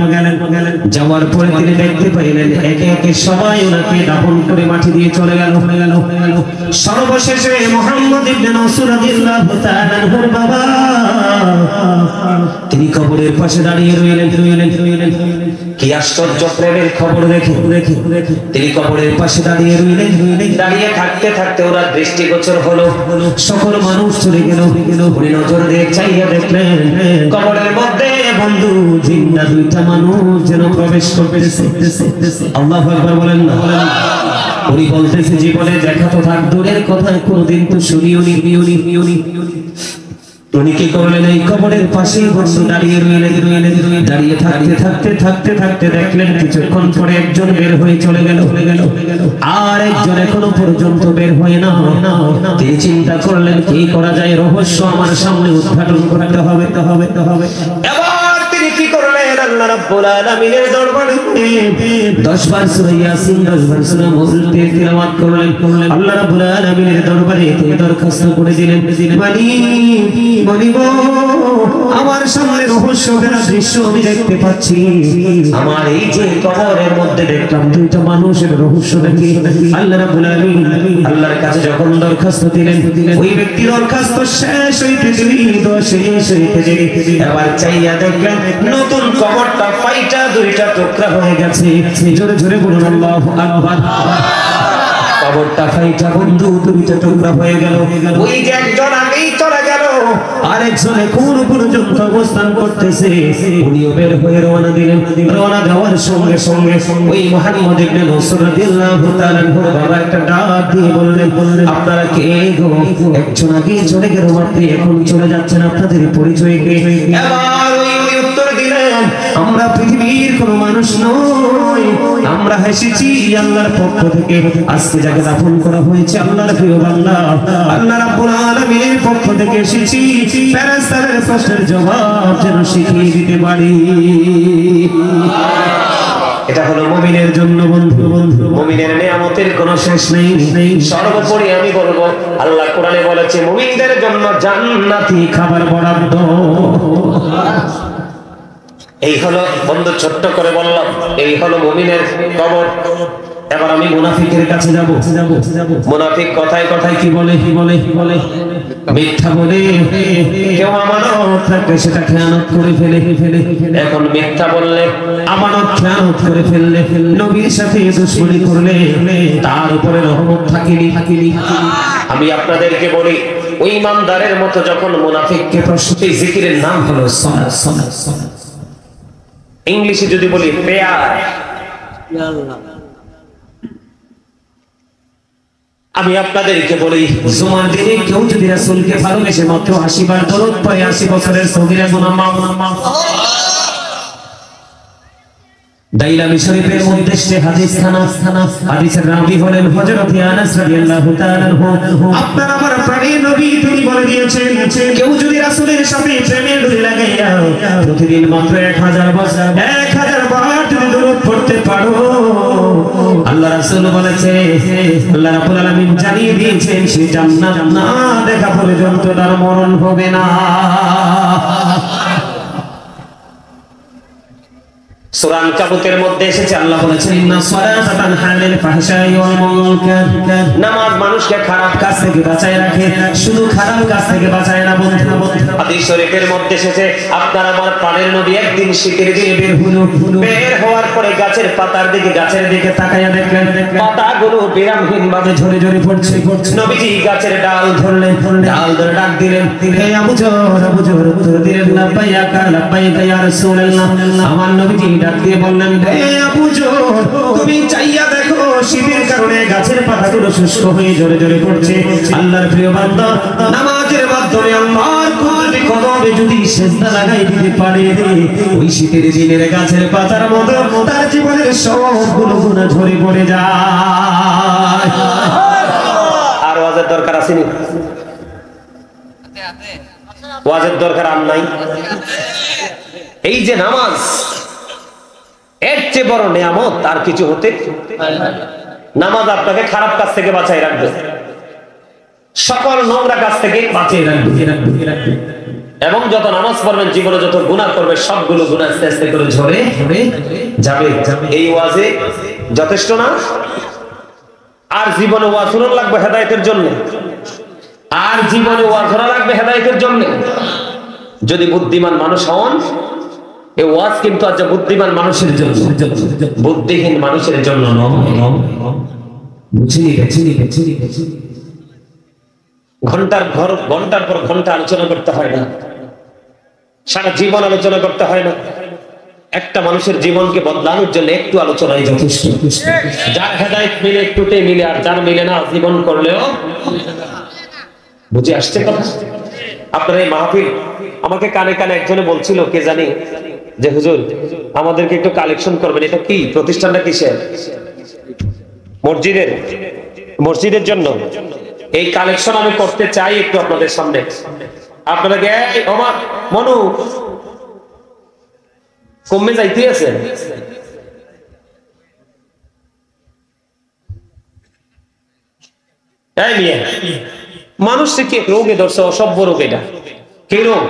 যাওয়ার পরে তিনি দেখতে পাইলেন একে একে সবাই ওনাকে দাফন করে মাটি দিয়ে চলে গেল। সর্বশেষে মুহাম্মদ ইবনে নসর রাদিয়াল্লাহু তাআলা আনহুর বাবা তিনি কবরের পাশে দাঁড়িয়ে রইলেন। কি আশ্চর্য প্রেমের খবর দেখে তিনি কবরের পাশে দাঁড়িয়ে রইলেন। দাঁড়িয়ে থাকতে থাকতে ওরা দৃষ্টিগোচর হলো, সকল মানুষ চলে গেল। উনি নজর দিয়ে চাইয়া দেখলেন কবরের মধ্যে বন্ধু জিন্দা দুইটা মানুষ যেন প্রবেশ করতেছে। আল্লাহু আকবার বলেন না? উনি বলতেছে জীবনে দেখা তো থাক দূরের কথা, কোনদিন তো শুনিওনি। উনি কি করলেন? এই কবরের পাশে বন্ধু দাঁড়িয়ে রইলেন। দাঁড়িয়ে থাকতে দেখলেন কিছুক্ষণ পরে একজন বের হয়ে চলে গেল, আর একজন এখনো পর্যন্ত বের হয় না। তিনি চিন্তা করলেন কি করা যায়, রহস্য আমার সামনে উদ্ঘাটন করতে হবে। এবার তিনি কি করলেন? আল্লাহ রাব্বুল আলামিনের দরবারে 10 বার সূরা ইয়াসিন 10 বার সূরা মুলক তিলাওয়াত করলেন। আল্লাহ রাব্বুল আলামিনের দরবারে তিনি দরখাস্ত করে দিলেন, মালিক আমার সামনে রহস্যভরা দৃশ্য আমি দেখতে পাচ্ছি। আমার এই যে কবরের মধ্যে দেখলাম দুইটা মানুষের রহস্য দেখি। আল্লাহ রাব্বুল আলামিন আল্লাহর কাছে যখন দরখাস্ত দিলেন, ওই ব্যক্তির দরখাস্ত শেষ হইতে দেরি, এবার চাইয়া দেখলেন নতুন কবর কবরটা ফাইটা দুইটা টুকরা হয়ে গেছে। জোরে জোরে বলুন আল্লাহু আকবার। কবরটা ফাইটা বন্ধু দুইটা টুকরা হয়ে গেল। ওই যে একজন আগেই চলে গেল, আরেকজনে কোন পর্যন্ত অবস্থান করতেছে। উনিও বের হয়ে রওনা দিলেন। রওনা দেওয়ার সঙ্গে সঙ্গে ওই মুহাম্মদ ইবনে নসর রাদিয়াল্লাহু তাআলা বাবা একটা ডাক দিয়ে বললেন, আপনারা কে গো? একজন আগেই চলে গেল, মাত্র এখন চলে যাচ্ছেন, আপনাদের পরিচয় কে? এবার ওই উত্তর দিলেন, আমরা পৃথিবীর কোন মানুষ নই, আমরা এসেছি আল্লাহর পক্ষ থেকে। আজকে যাকে দাফন করা হয়েছে আল্লাহর প্রিয় বান্দা, আল্লাহ রাব্বুল আলামিনের পক্ষ থেকে এসেছি, ফেরেশতাদের প্রশ্নের জবাব যেন শিখিয়ে দিতে পারি। এটা হলো মুমিনের জন্য বন্ধু। মুমিনের নিয়ামতের কোনো শেষ নেই। সর্বোপরি আমি বলবো, আল্লাহ কোরআনে বলেছে মুমিনদের জন্য জান্নাতি খাবার বরাদ্দ। এই হলো বন্ধু, ছোট্ট করে বললাম, এই হলো মুমিনের কবর। এবার আমি মুনাফিকের কাছে যাব। মুনাফিক কথায় কথায় কি বলে? মিথ্যা বলে। কেউ আমানত রাখলে সেটা খেয়ানত করে ফেলে। এখন মিথ্যা বললে, আমানত খেয়ানত করে ফেললে, নবীর সাথে দুশমনি করলে তার উপরে রহমত থাকিনি। আমি আপনাদেরকে বলি, ওই ইমানদারের মতো যখন মুনাফিককে প্রশ্ন, জিকিরের নাম হলো সালাত। ইংলিশে যদি বলি প্রেয়ার। আমি আপনাদেরকে বলি, জুমার দিনে কেউ যদি রাসূলকে ভালোবেসে মাত্র 80 বার দরুদ পড়ে 80 বছরের সগীরা গুনাহ মাফ। দাইলামি শরীফের মধ্যে সে হাদিস খানা, হাদিসের রাবি হলেন হযরত আনাস রাদিয়াল্লাহু তাআলা আনহু। আপনার আমার প্রাণের নবী তিনি বলে দিয়েছেন, কেউ যদি রাসূলের সাথে প্রেমের ডোরি লাগাইয়া প্রতিদিন মাত্র 1000 বার যদি দরুদ পড়তে পারো, আল্লাহ রাসূল বলেছে, আল্লাহ রাব্বুল আলামিন জানিয়ে দিয়েছেন, সে জান্নাত না দেখা পর্যন্ত তার মরণ হবে না। সূরা আনকাবুতের মধ্যে এসেছে, আল্লাহ বলেছেন, ইন্না সালাতা তানহা আনিল ফাহশাই ওয়াল মুনকার। নামাজ মানুষকে খারাপ কাজ থেকে বাঁচায় রাখে, শুধু খারাপ কাজ থেকে বাঁচায় না বন্ধু। হাদিস শরীফের মধ্যে এসেছে, আপনার আমার প্রাণের নবী একদিন শীতের দিনে বের হলো। বের হওয়ার পরে গাছের দিকে তাকায়া দেখলেন পাতাগুলো বিরামহীন ভাবে ঝরে ঝরে পড়ছে। নবীজি গাছের ডাল ধরলেন, ডাল ধরে ডাক দিলেন, হে আবু জর, উত্তর দিলেন, লাব্বাইকা ইয়া রাসূলুল্লাহ। আমার নবীজি ডাক দিয়ে বললেন, হে আবু জর, তুমি চাইয়া দেখো শীতের কারণে গাছের পাতাগুলো শুষ্ক হয়ে ঝরে ঝরে পড়ছে। আল্লাহর প্রিয় বান্দা, নামাজের মাধ্যমে আল্লাহর কুদরতি কদমে যদি সিজদা লাগাই দিতে পারে, ওই শীতের দিনের গাছের পাতার মতো তার জীবনের সবগুলো গুনাহ ঝরে পড়ে যায়। আর ওয়াজের দরকার আছে নি? ওয়াজের দরকার আর নাই। এই যে নামাজ, এর চেয়ে বড় নিয়ামত আর কিছু হতে। নামাজ আপনাকে খারাপ কাজ থেকে বাঁচায় রাখবে, সকল নোংরা কাজ থেকে বাঁচিয়ে রাখবে। এবং যত নামাজ পড়বেন, জীবনে যত গুনাহ করবে, সবগুলো গুনাহ আস্তে আস্তে করে ঝরে যাবে। এই ওয়াজে যথেষ্ট না? আর জীবনে ওয়াজ শোনা লাগবে হেদায়েতের জন্য, আর জীবনে ওয়াজ শোনা লাগবে হেদায়েতের জন্য। যদি বুদ্ধিমান মানুষ হন, এই ওয়াজ কিন্তু আজ বুদ্ধিমান মানুষের জন্য, বুদ্ধিহীন মানুষের জন্য নয়। বুঝিনি? ঘন্টার পর ঘন্টা আলোচনা করতে হয় না, সারা জীবন আলোচনা করতে হয় না। একটা মানুষের জীবনকে বদলানোর জন্য একটু আলোচনাই যথেষ্ট। যার হেদায়েত মিলে একটুতে মিলে, আর যার মিলে না জীবন করলেও। বুঝে আসছে কথা? আপনার এই মাহফিল, আমাকে কানে কানে একজনে বলছিল, কে জানি, যে হুজুর আমাদেরকে একটু কালেকশন করবেন। এটা কি প্রতিষ্ঠানটা? কিসের? মসজিদের জন্য এই কালেকশন আমি করতে চাই একটু আপনাদের সামনে। আপনারা মনু কমে যাইতে আছে, মানুষ থেকে রোগে ধরছে, অসভ্য রোগ। এটা কি রোগ?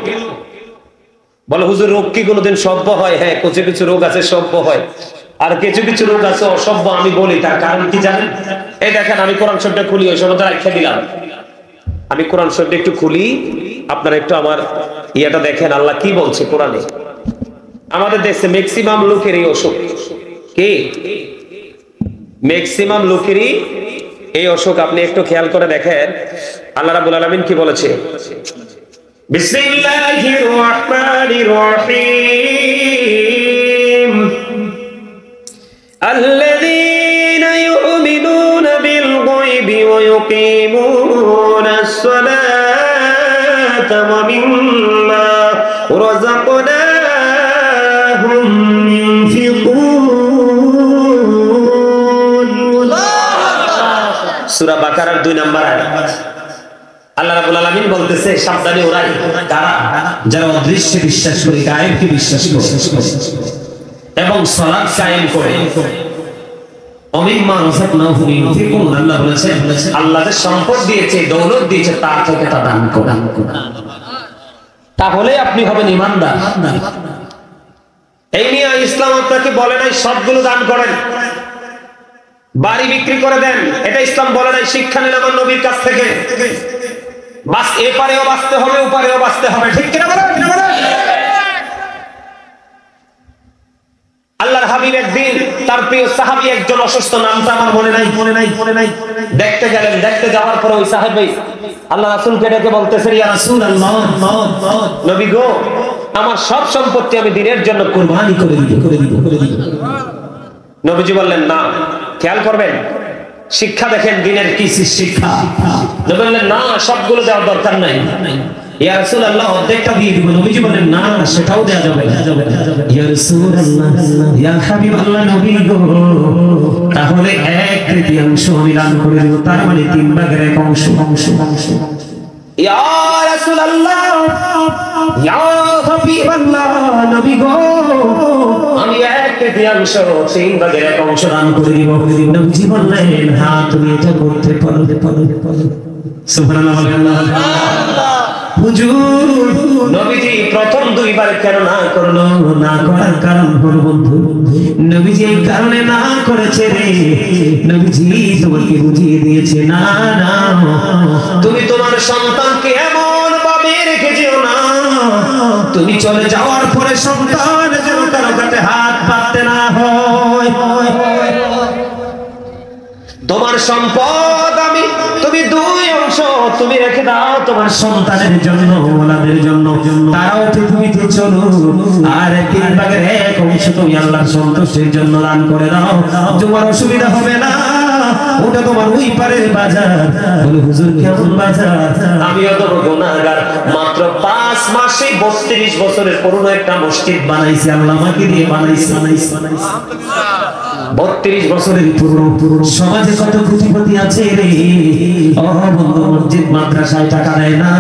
বলে হুজুর রোগ কি কোনোদিন সভ্য হয়? হ্যাঁ, কিছু কিছু রোগ আছে সভ্য হয়, আর কিছু কিছু রোগ আছে অসভ্য। আমি বলি তার কারণ কি জানেন? এই দেখেন, আমি কোরআন শরীফটা খুলি, ওই সময় রাখা দিলাম। আমি কোরআন শরীফটা একটু খুলি, আপনারা একটু আমার ইয়েটা দেখেন, আল্লাহ কি বলছে কোরআনে। আমাদের দেশে ম্যাক্সিমাম লোকেরই অসুখ কি, ম্যাক্সিমাম লোকেরই এই অসুখ। আপনি একটু খেয়াল করে দেখেন আল্লাহ রাব্বুল আলামিন কি বলেছে, বিসমিল্লাহির রহমানির রহিম, আল্লাযীনা ইউমিনুনা বিল গায়বি ওয়া ইউকিমুনাস সালাতা ওয়া মিম্মা রাযাকনাহুম ইউনফিকুন। সূরা বাকারার 2 নম্বর আয়াত। আল্লাহ রাব্বুল আলামিন বলতেছে সাবধানে ওরাই কারা, যারা অদৃশ্যে বিশ্বাস করে, গায়েবকে বিশ্বাস করে এবং সালাত কায়েম করে। অমিম্মা রাযাকনাহুম ইউনফিকুন, আল্লাহ বলেছে আল্লাহ যে সম্পদ দিয়েছে, দৌলত দিয়েছে, তার থেকে তা দান করে। তাহলে আপনি হবেন ঈমানদার। এই নিয়ে ইসলাম আপনাকে বলে নাই সবগুলো দান করেন, বাড়ি বিক্রি করে দেন, এটা ইসলাম বলে নাই। শিক্ষা নিন আমার নবীর কাছ থেকে, বাস এপারেও বাঁচতে হবে, ওপারেও বাঁচতে হবে, ঠিক কিনা বলেন? আল্লাহর হাবিব একদিন তার প্রিয় সাহাবী একজন অসুস্থ, নামটা আমার মনে নাই, দেখতে গেলেন। দেখতে যাওয়ার পরে ওই সাহাবী আল্লাহ রাসূলকে ডেকে বলতেছেন, ইয়া রাসূলুল্লাহ, নবী গো, আমার সব সম্পত্তি আমি দ্বীনের জন্য কুরবানি করে দিব। নবীজি বললেন না, খেয়াল করবেন, শিক্ষা দেখেন দ্বীনের কি শিক্ষা। নবী বললেন না, সবগুলো দেওয়ার দরকার নাই, ইয়া রাসূলুল্লাহ অর্ধেকটা দিয়ে দিব। নবীজি বলেন না, সেটাও দেয়া যাবে। ইয়া রাসূলুল্লাহ, ইয়া হাবিবাল্লাহ, নবী গো, তাহলে 1/3 আমি দান করে দেব, তার মানে 3 ভাগের 1 অংশ। ইয়া রাসূলুল্লাহ, ইয়া হাবিবাল্লাহ, নবী গো, আমি 1/3 3 ভাগের 1 অংশ দান করে দিব। নবীজি বললেন হ্যাঁ, তুমি এটা করতে পারো। সুবহানাল্লাহ, সুবহানাল্লাহ। হুজুর, নবীজি প্রথম 2 বার কেন না করলো? না করার কারণ হলো বন্ধু, নবীজি এই কারণে না করেছে রে, নবীজি তোমাকে বুঝিয়ে দিয়েছে, না না, তুমি তোমার সন্তানকে এমন ভাবে রেখে যেও না, তুমি চলে যাওয়ার পরে সন্তান যেন কারো কাছে হাত পাততে না হয়। তোমার সম্পদ তুমি 2 অংশ তুমি রেখে দাও তোমার সন্তানের জন্য, ওলাদের জন্য, তারাও পৃথিবীতে চলো, আর 3 ভাগের 1 অংশ তুমি আল্লাহর সন্তুষ্টির জন্য দান করে দাও। তোমার অসুবিধা হবে না, ওটা তোমার ওই পারের বাজার। বলে হুজুর কেমন বাজার? আমিও তো গুনাহগার, মাত্র 5 মাসে 32 বছরের পুরনো একটা মসজিদ বানাইছি, আল্লাহ আমাকে দিয়ে বানাইছি। 32 বছরের পুরনো। সমাজে কত কোটিপতি আছে রে, মসজিদ মাদ্রাসায় টাকা দেয় না,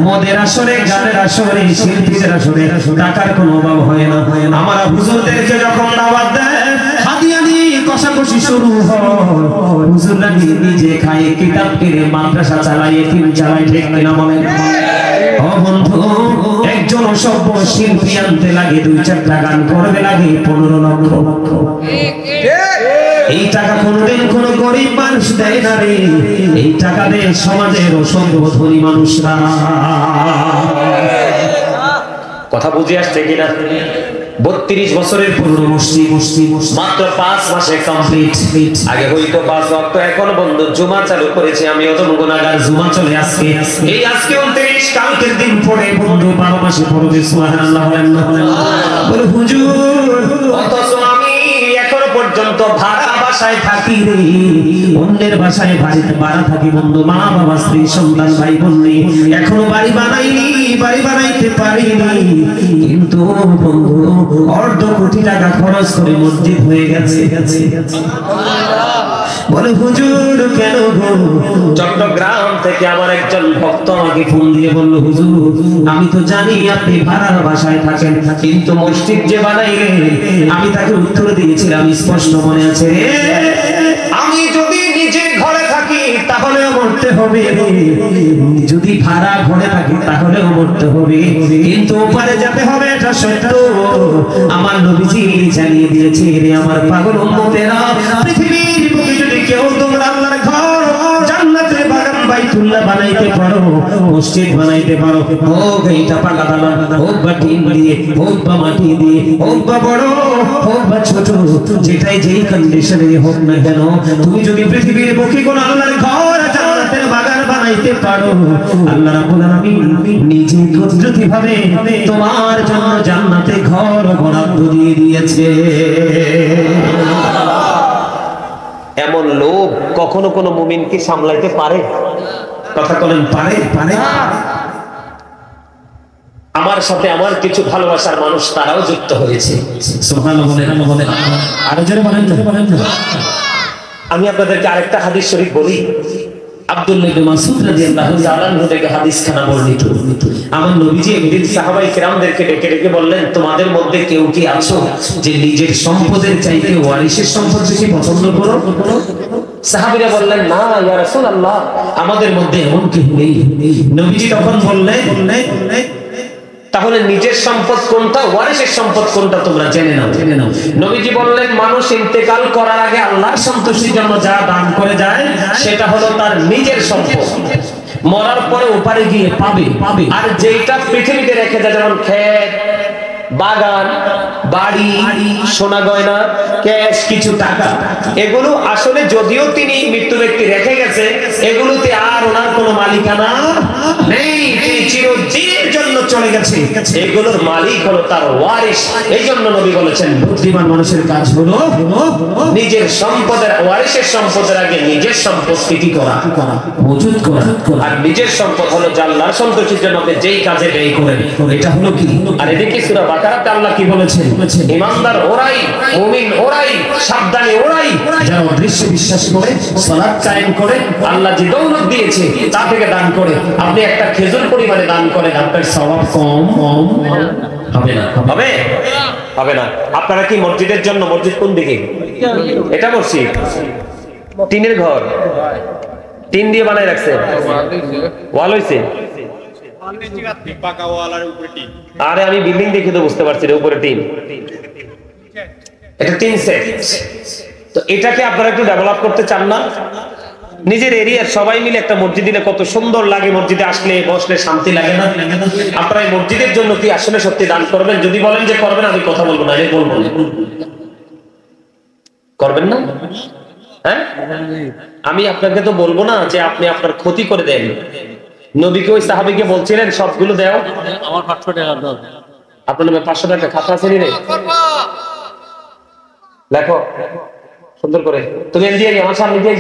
মদের আসরে, গানের আসরে, শিল্পীদের আসরে টাকার কোনো অভাব হয় না। আমার হুজুরদেরকে যখন দাওয়াত দেয়, হাদিয়া নিয়ে কষাকষি শুরু হয়, হুজুররা নিজে খায়, কিতাব কিনে মাদ্রাসা চালায়, এতিম চালায়, ঠিক কিনা বলেন? ও বন্ধু, একজন অসভ্য শিল্পী আনতে লাগে 2-4টা গান করবে লাগে 15 লক্ষ। এই টাকা কোনদিন কোন গরিব মানুষ দেয় না রে, এই টাকা দেয় সমাজের অসভ্য ধনী মানুষরা। কথা বুঝে আসছে কিনা? 32 বছরের পুরনো মসজিদ মাত্র 5 মাসে কমপ্লিট। আগে হইতো 5 ওয়াক্ত, এখন বন্ধ জুমা চালু করেছে। আমি অত গুনাহগার, জুমা চলে আজকে, এই আজকে 29, কালকের দিন পরে বন্ধু 12 মাসে পড়বে। সুবহানাল্লাহ, বলে হুজুর, অথচ আমি এখনো পর্যন্ত ভাড়া বাসায় থাকি রে, অন্যের বাসায় ভাড়া থাকি বন্ধু, মা বাবা, স্ত্রী, সন্তান, ভাই বোন নেই, এখনো বাড়ি বানাইনি, বাড়ি বানাইতে পারিনি। কিন্তু বন্ধু 1.5 কোটি টাকা খরচ করে মসজিদ হয়ে গেছে। বলে হুজুর কেন গো? চট্টগ্রাম থেকে আমার একজন ভক্ত আমাকে ফোন দিয়ে বলল, হুজুর আমি তো জানি আপনি ভাড়ার বাসায় থাকেন, কিন্তু মসজিদ যে বানাইলেন, আমি তাকে উত্তর দিয়েছিলাম, স্পষ্ট মনে আছে, আমি যদি নিজের ঘরে থাকি তাহলেও মরতে হবে, যদি ভাড়া ঘরে থাকি তাহলেও মরতে হবে, কিন্তু ওপারে যেতে হবে, এটা সত্য। আমার নবীজি জানিয়ে দিয়েছে, রে আমার পাগল উম্মতেরা, পৃথিবীর বুকে যদি কেউ তোমরা আল্লাহর ঘর, জান্নাতের বাগান, বাইতুল্লাহ বানাইতে পারো, মসজিদ বানাইতে পারো, হোক এইটা পাকা দানা, হোক বা টিন দিয়ে, হোক বা মাটি দিয়ে, হোক বা বড়, হোক বা ছোট, যেটাই যেই কন্ডিশনে হোক না কেন, তুমি যদি পৃথিবীর বুকে কোন আল্লাহর ঘর জান্নাতের বাগান বানাইতে পারো, আল্লাহ রাব্বুল আলামিন নিজে কুদরতিভাবে তোমার জন্য জান্নাতে ঘর বরাদ্দ দিয়ে দিয়েছে। এমন লোভ কখনো কোনো মুমিনকে সামলাইতে পারে? কথা বলেন, পারে? পারে। আমার সাথে আমার কিছু ভালোবাসার মানুষ তারাও যুক্ত হয়েছে। সুবহানাল্লাহ বলেন, আরো জোরে বলেন। আমি আপনাদেরকে আরেকটা হাদিস শরীফ বলি। আব্দুল্লাহ ইবনে মাসউদ রাদিয়াল্লাহু তাআলা আনহু থেকে হাদিস খানা বর্ণিত। আমার নবীজি একদিন সাহাবায়ে কেরামদেরকে ডেকে বললেন, তোমাদের মধ্যে কেউ কি আছো যে নিজের সম্পদের চাইতে ওয়ারিসের সম্পদ বেশি পছন্দ করো? সাহাবীরা বললেন, না ইয়া রাসূলুল্লাহ, আমাদের মধ্যে এমন কেউ নেই। নবীজি তখন বললেন, তাহলে নিজের সম্পদ কোনটা, ওয়ারিসের সম্পদ কোনটা তোমরা জেনে নাও। নবীজি বললেন, মানুষ ইন্তেকাল করার আগে আল্লাহর সন্তুষ্টির জন্য যা দান করে যায় সেটা হলো তার নিজের সম্পদ, মরার পরে ওপারে গিয়ে পাবে। আর যেটা পৃথিবীতে রেখে যায়, যেমন ক্ষেত, বাগান, বাড়ি, সোনা গয়না, ক্যাশ, কিছু টাকা, এগুলো আসলে যদিও তিনি মৃত্যু ব্যক্তি রেখে গেছে, এগুলোতে আর ওনার কোনো মালিকানা নেই, তিনি চিরদিনের জন্য চলে গেছে, এগুলোর মালিক হলো তার ওয়ারিস। এই জন্য নবী বলেছেন, বুদ্ধিমান মানুষের কাজ হলো নিজের সম্পদের, ওয়ারিসের সম্পদের আগে নিজের সম্পত্তি কি করা, মজুদ করা। আর নিজের সম্পদ হলো আল্লাহর সন্তুষ্টির জন্য আপনি যেই কাজে ব্যয় করেন, এটা হলো কি। আর এদিকে সূরা বাকারাতে আল্লাহ কি বলেছেন, ঈমানদার ওরাই, মুমিন ওরাই, সাবধানী ওরাই যারা অদৃশ্যে বিশ্বাস করে, সালাত কায়েম করে, আল্লাহ যে দৌলত দিয়েছে তা থেকে দান করে। আপনি একটা খেজুর পরিমাণে দান করেন, আপনার সওয়াব কম হবে না। আপনারা কি মসজিদের জন্য, মসজিদ কোন দিকে? এটা মসজিদ, টিনের ঘর, টিন দিয়ে বানায় রাখছে, ওয়াল হইছে। আরে আমি বিল্ডিং দেখে তো বুঝতে পারছি উপরে টিন, এটা টিন সেট। তো এটাকে আপনারা একটু ডেভেলপ করতে চান না? নিজের এরিয়ার সবাই মিলে একটা মসজিদ দিলে কত সুন্দর লাগে, মসজিদে আসলে বসলে শান্তি লাগে না? আপনারা এই মসজিদের জন্য কি আসলে সত্যি দান করবেন? যদি বলেন যে করবেন, আমি কথা বলবো না, বলবো করবেন না। হ্যাঁ, আমি আপনাকে তো বলবো না যে আপনি আপনার ক্ষতি করে দেন। নবীকে ওই সাহাবীকে বলছিলেন, সবগুলো দাও, আমার 500 টাকা দাও। আপনার নামে 500 টাকা খাতা আছে নি রে? লেখো সুন্দর করে, তুমি দিয়ে আমার সামনে দিয়ে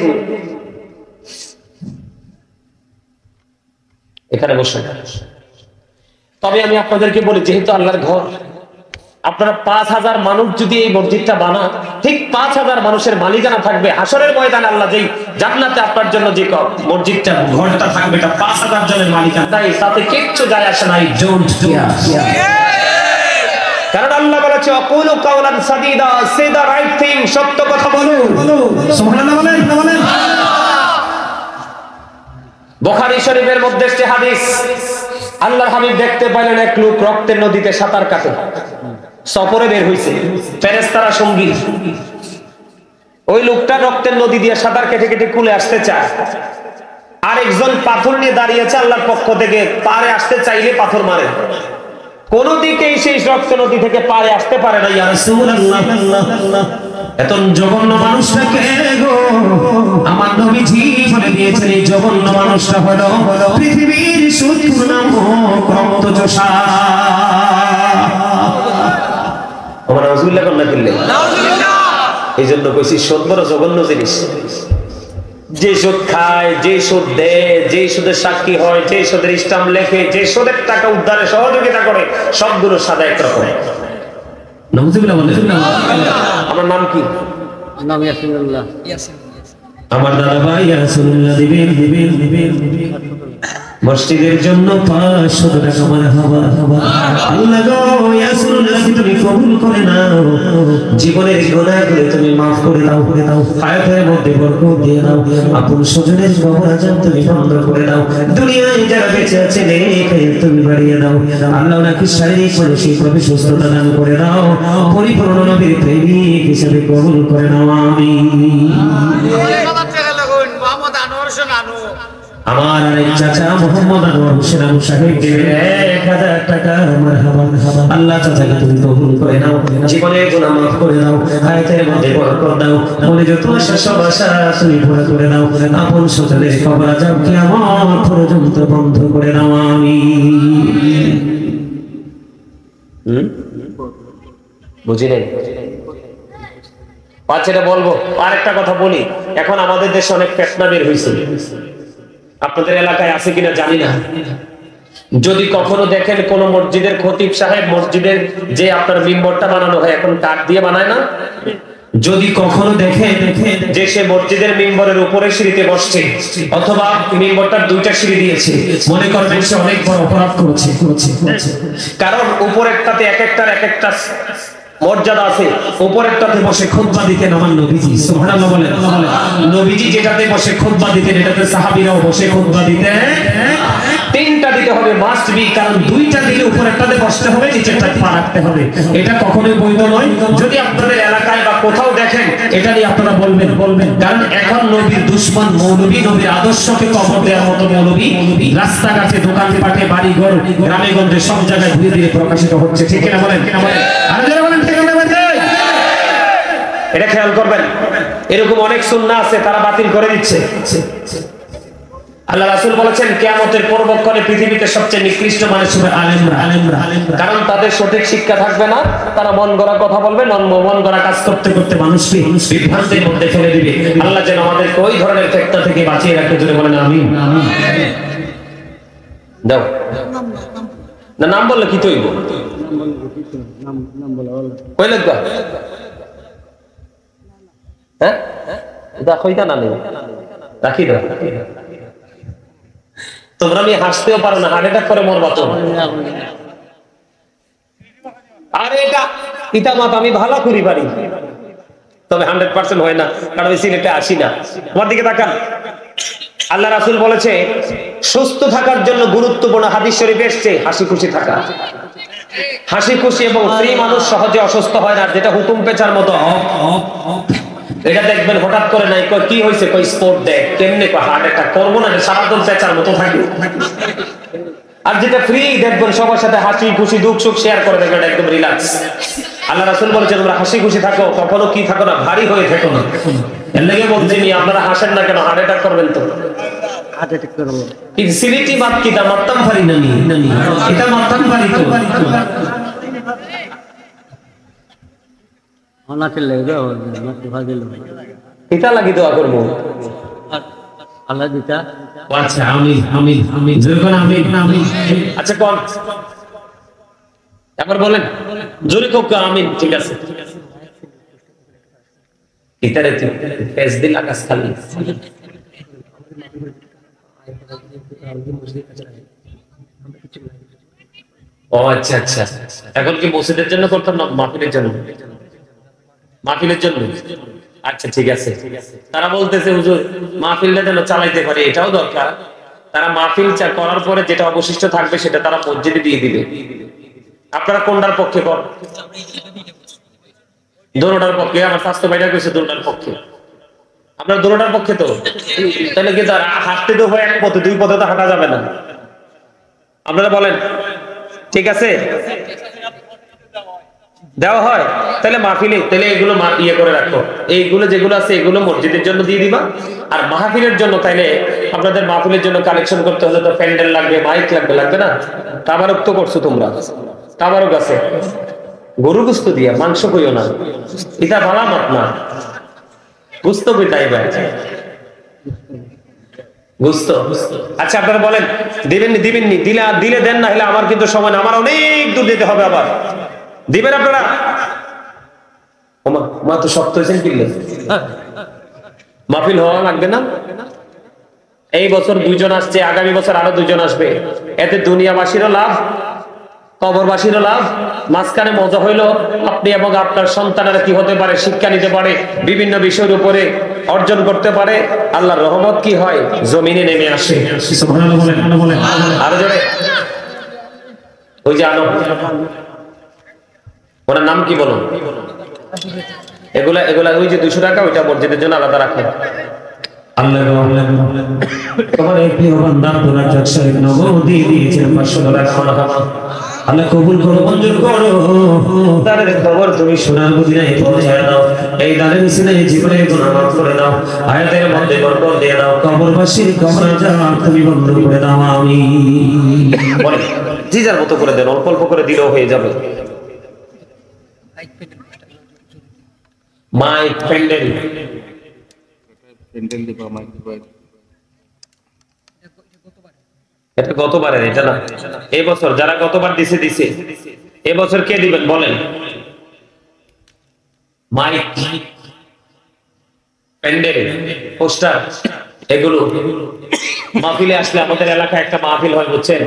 এখানে বসে। তবে আমি আপনাদেরকে বলি, যেহেতু আল্লাহর ঘর, আপনারা 5000 মানুষ যদি এই মসজিদটা বানান, ঠিক 5000 মানুষের মালিকানা থাকবে। হাসরের ময়দানে আল্লাহ যেই জান্নাতে আপনার জন্য যে মসজিদটা, ঘরটা থাকবে, এটা 5000 জনের মালিকানা। তাই তাতে কিচ্ছু যায় আসে না। ডোন্ট কেয়ার, কারণ আল্লাহ বলেছে, আকুলু কাওলান সাদীদা, সে দা রাইট থিং, সত্য কথা বলো। সুবহানাল্লাহ বলেন। বুখারী শরীফের মধ্যে একটি হাদিস, আল্লাহর হাবিব দেখতে পেলেন এক লোক রক্তের নদীতে সাঁতার কাটে, সফরে বের হইছে, ফেরেশতারা সঙ্গী। ওই লোকটা রক্তের নদী দিয়ে সাঁতার কেটে কেটে কুলে আসতে চায়, আরেকজন পাথর নিয়ে দাঁড়িয়েছে আল্লাহর পক্ষ থেকে, পারে আসতে চাইলে পাথর মারে। কোন দিকেই সেই রক্ত নদী থেকে পারে আসতে পারে না। ইয়া রাসূলুল্লাহ, এত জঘন্য মানুষটাকে গো আমার নবীজি বলে দিয়েছেন, এই জঘন্য মানুষটা হলো পৃথিবীর শত্রু নামক রক্তচোষা। আমার নাউজুবিল্লাহ কন্যা দিল্লে, এই জন্য কইছি সুদ বড় জঘন্য জিনিস। যে সুদ খায়, যে সুদ দেয়, যে সুদের সাক্ষী হয়, যে সুদের স্টাম্প লেখে, যে সুদের টাকা উদ্ধারে সহযোগিতা করে, সবগুলোর সাদা একরকম। আমার নাম কি? নাম ইয়াসিনুল্লাহ। আমার দাদা ভাই ইয়াসিনুল্লাহ দিবেন মসজিদের জন্য 500 টাকা মারহাবা। আল্লাহ গো, ইয়াসিনুল্লাহকে তুমি কবুল করে নাও, জীবনের গুনাহগুলো তুমি maaf করে দাও, হায়াতের মধ্যে বরকত দিয়ে দাও, আপন স্বজনের কবর আযাব তুমি বন্ধ করে দাও, দুনিয়ায় যারা বেঁচে আছে নেক তুমি বাড়িয়ে দাও। আল্লাহ নাকি শারীরিক মানসিকভাবে সুস্থতা দান করে দাও, পরিপূর্ণ নবীর প্রেমিক হিসেবে কবুল করে নাও, আমিন। আমার আরেক চাচা মোহাম্মদ আনোয়ার হোসেন আবু সাহেব দিলেন 1000 টাকা। মারহাবা। আল্লাহ চাচাকে তুমি কবুল করে নাও, জীবনের গুনাহ মাফ করে দাও, হায়াতের মধ্যে বরকত দাও, মনে যত আশা সব আশা তুমি পুরো করে দাও, আপন স্বজনের কবর আযাব কিয়ামত পর্যন্ত বন্ধ করে দাও, আমিন। বুঝিলেন? পাঁচটা বলবো। আরেকটা কথা বলি, এখন আমাদের দেশে অনেক ফিতনা বের হইছে, আপনাদের এলাকায় আছে কিনা জানি না। যদি কখনো দেখেন কোন মসজিদের খতিব সাহেব, মসজিদের যে আপনার মিম্বরটা বানানো হয় এখন কাঠ দিয়ে বানায় না, যদি কখনো দেখেন যে সে মসজিদের মিম্বরের উপরে সিঁড়িতে বসছে অথবা মিম্বরটার দুইটা সিঁড়ি দিয়েছে, মনে করবেন সে অনেক বড় অপরাধ করেছে। কারণ উপরেরটাতে এক একটা মর্যাদা আছে, উপরেরটাতে বসে খুতবা দিতেন আমার নবীজি, সুবহানাল্লাহ বলেন। নবীজি যেটাতে বসে খুতবা দিতেন এটাতে সাহাবীরাও বসে খুতবা দিতেন। তিনটা দিতে হবে মাস্ট বি, কারণ দুইটা দিলে উপরেরটাতে বসতে হবে, নিচেরটা পা রাখতে হবে। এটা কখনোই বৈধ নয়। যদি আপনাদের এলাকায় বা কোথাও দেখেন এটা নিয়ে আপনারা বলবেন, কারণ এখন নবীর দুশমন মৌলবী, নবীর আদর্শকে কবর দেওয়ার মতো মৌলবী রাস্তাঘাটে, দোকানপাটে, বাড়িঘর, গ্রামে গঞ্জে সব জায়গায় ধীরে ধীরে প্রকাশিত হচ্ছে। ঠিক কিনা বলেন? আর যারা বলেন ঠিক না বলেন, এটা খেয়াল করবেন। এরকম অনেক সুন্নাহ আছে তারা বাতিল করে দিচ্ছে। আল্লাহ রাসূল বলেছেন কিয়ামতের পূর্বক্ষণে পৃথিবীতে সবচেয়ে নিকৃষ্ট মানুষ হবে আলেমরা, কারণ তাদের সঠিক শিক্ষা থাকবে না, তারা মন গড়া কথা বলবে, মন গড়া কাজ করতে করতে মানুষকে বিভ্রান্তির মধ্যে ফেলে দিবে। আল্লাহ যেন আমাদেরকে ওই ধরনের ফিতনা থেকে বাঁচিয়ে রাখতে জন্য বলেন আমিন। দাও না, নাম বললে কি তৈব কই লাগবা? হ্যাঁ দেখোইতা না নেই রাখি দাও। তোমরা আমি হাসতেও পারো না, হার্ট অ্যাটাক করে মরবা তো। আরে এটা ইতামাত আমি ভালো করি পারি, তবে 100% হয় না, কারণ ওই সিলেটে আসি না। তোমার দিকে তাকান। আল্লাহ রাসূল বলেছে সুস্থ থাকার জন্য গুরুত্বপূর্ণ হাদিস শরীফে এসেছে হাসি খুশি থাকা। হাসি খুশি এবং ফ্রি মানুষ সহজে অসুস্থ হয় না, যেটা হুতুম পেঁচার মতো এটা দেখবেন হঠাৎ করে নাই কই কি হইছে, কই স্পোর্ট দেখ কেমনে কই হার্ট অ্যাটাক করব না, সারাদিন পেঁচার মতো থাকে। আর যেটা ফ্রি দেখবেন সবার সাথে হাসি খুশি দুঃখ সুখ শেয়ার করে দেখবেন একদম রিল্যাক্স। আল্লাহ রাসূল বলেছেন তোমরা হাসি খুশি থাকো, কখনো কি থাকো না, ভারী হয়ে থাকো না। এর লাগি বলছি নি আপনারা হাসেন না কেন, হার্ট অ্যাটাক করবেন তো। হার্ট অ্যাটাক করব এই সিলিটি বাত কি দা মাত্তাম ভারী না নি, এটা মাত্তাম ভারী তো অনাতে লাগবে মাত্র ভাজিল এটা লাগি দোয়া করব আল্লাহ দিতা। আচ্ছা আমিন যখন আমিন। আচ্ছা কোন একবার বলেন জোরে কোক আমিন। ঠিক আছে ইতারে ফেস দিল আকাশ খালি। ও আচ্ছা আচ্ছা, এখন কি মসজিদের জন্য করতাম না মাহফিলের জন্য? মাহফিলের জন্য। আচ্ছা ঠিক আছে। তারা বলতেছে হুজুর মাহফিলটা যেন চালাইতে পারে, এটাও দরকার। তারা মাহফিল করার পরে যেটা অবশিষ্ট থাকবে সেটা তারা মসজিদে দিয়ে দিবে। আপনারা কোনটার পক্ষে কর? দোনোটার পক্ষে। আমার স্বাস্থ্য ভাইরা কইছে দোনোটার পক্ষে। আপনারা দোনোটার পক্ষে তো? তাহলে কি তারা হাঁটতে তো হয় এক পথে, দুই পথে তো হাঁটা যাবে না। আপনারা বলেন ঠিক আছে দেওয়া হয়? তাহলে মাহফিলে তাহলে এগুলো ইয়ে করে রাখো, এইগুলো যেগুলো আছে এগুলো মসজিদের জন্য দিয়ে দিবা। আর মাহফিলের জন্য তাইলে আপনাদের মাহফিলের জন্য কালেকশন করতে হলে তো প্যান্ডেল লাগবে, মাইক লাগবে না? তাবারক তো করছো তোমরা, তাবারক আছে। গরু গোস্ত দিয়া, মাংস কইও না, এটা ভালো মত না। গোস্ত কই তাই ভাই গোস্ত। আচ্ছা আপনারা বলেন দিবেননি? দিলে দেন, না হলে আমার কিন্তু সময় না, আমার অনেক দূর যেতে হবে। আবার দিবেন আপনারা? মা তো শক্ত হয়েছেন কিনলে মাহফিল হওয়া লাগবে না। এই বছর 2 জন আসছে, আগামী বছর আরো 2 জন আসবে। এতে দুনিয়াবাসীরও লাভ, কবরবাসীরও লাভ। মাঝখানে মজা হইলো আপনি এবং আপনার সন্তানেরা কি হতে পারে, শিক্ষা নিতে পারে, বিভিন্ন বিষয়ের উপরে অর্জন করতে পারে। আল্লাহর রহমত কি হয় জমিনে নেমে আসে। সুবহানাল্লাহ বলেন। আরো জোরে। ওই যে আনো ওনার নাম কি বলুন? এগুলা ওই যে 200 টাকা ওইটা মসজিদের জন্য আলাদা রাখেন। আল্লাহ তোমার এই প্রিয় বান্দা তোমার জগসারে নগদ দিয়ে দিয়েছেন 500 টাকা আল্লাহ কবুল করো মঞ্জুর করো দানের খবর তুমি সোনার মদিনায় পৌঁছায় দাও এই দানের উসিলায় জীবনের গুনাহ মাফ করে দাও হায়াতের মধ্যে বরকত দিয়ে দাও কবরবাসীর কবর আযাব তুমি বন্ধ করে দাও আমিন বলে জি যার মতো করে দেন অল্প অল্প করে দিলেও হয়ে যাবে মাইক প্যান্ডেল দিবা মাইক দিবা এটা গতবারের এটা না এই বছর যারা গতবার দিছে এই বছর কে দিবেন বলেন মাইক প্যান্ডেল পোস্টার এগুলো মাহফিলে আসলে আমাদের এলাকায় একটা মাহফিল হয় বুঝছেন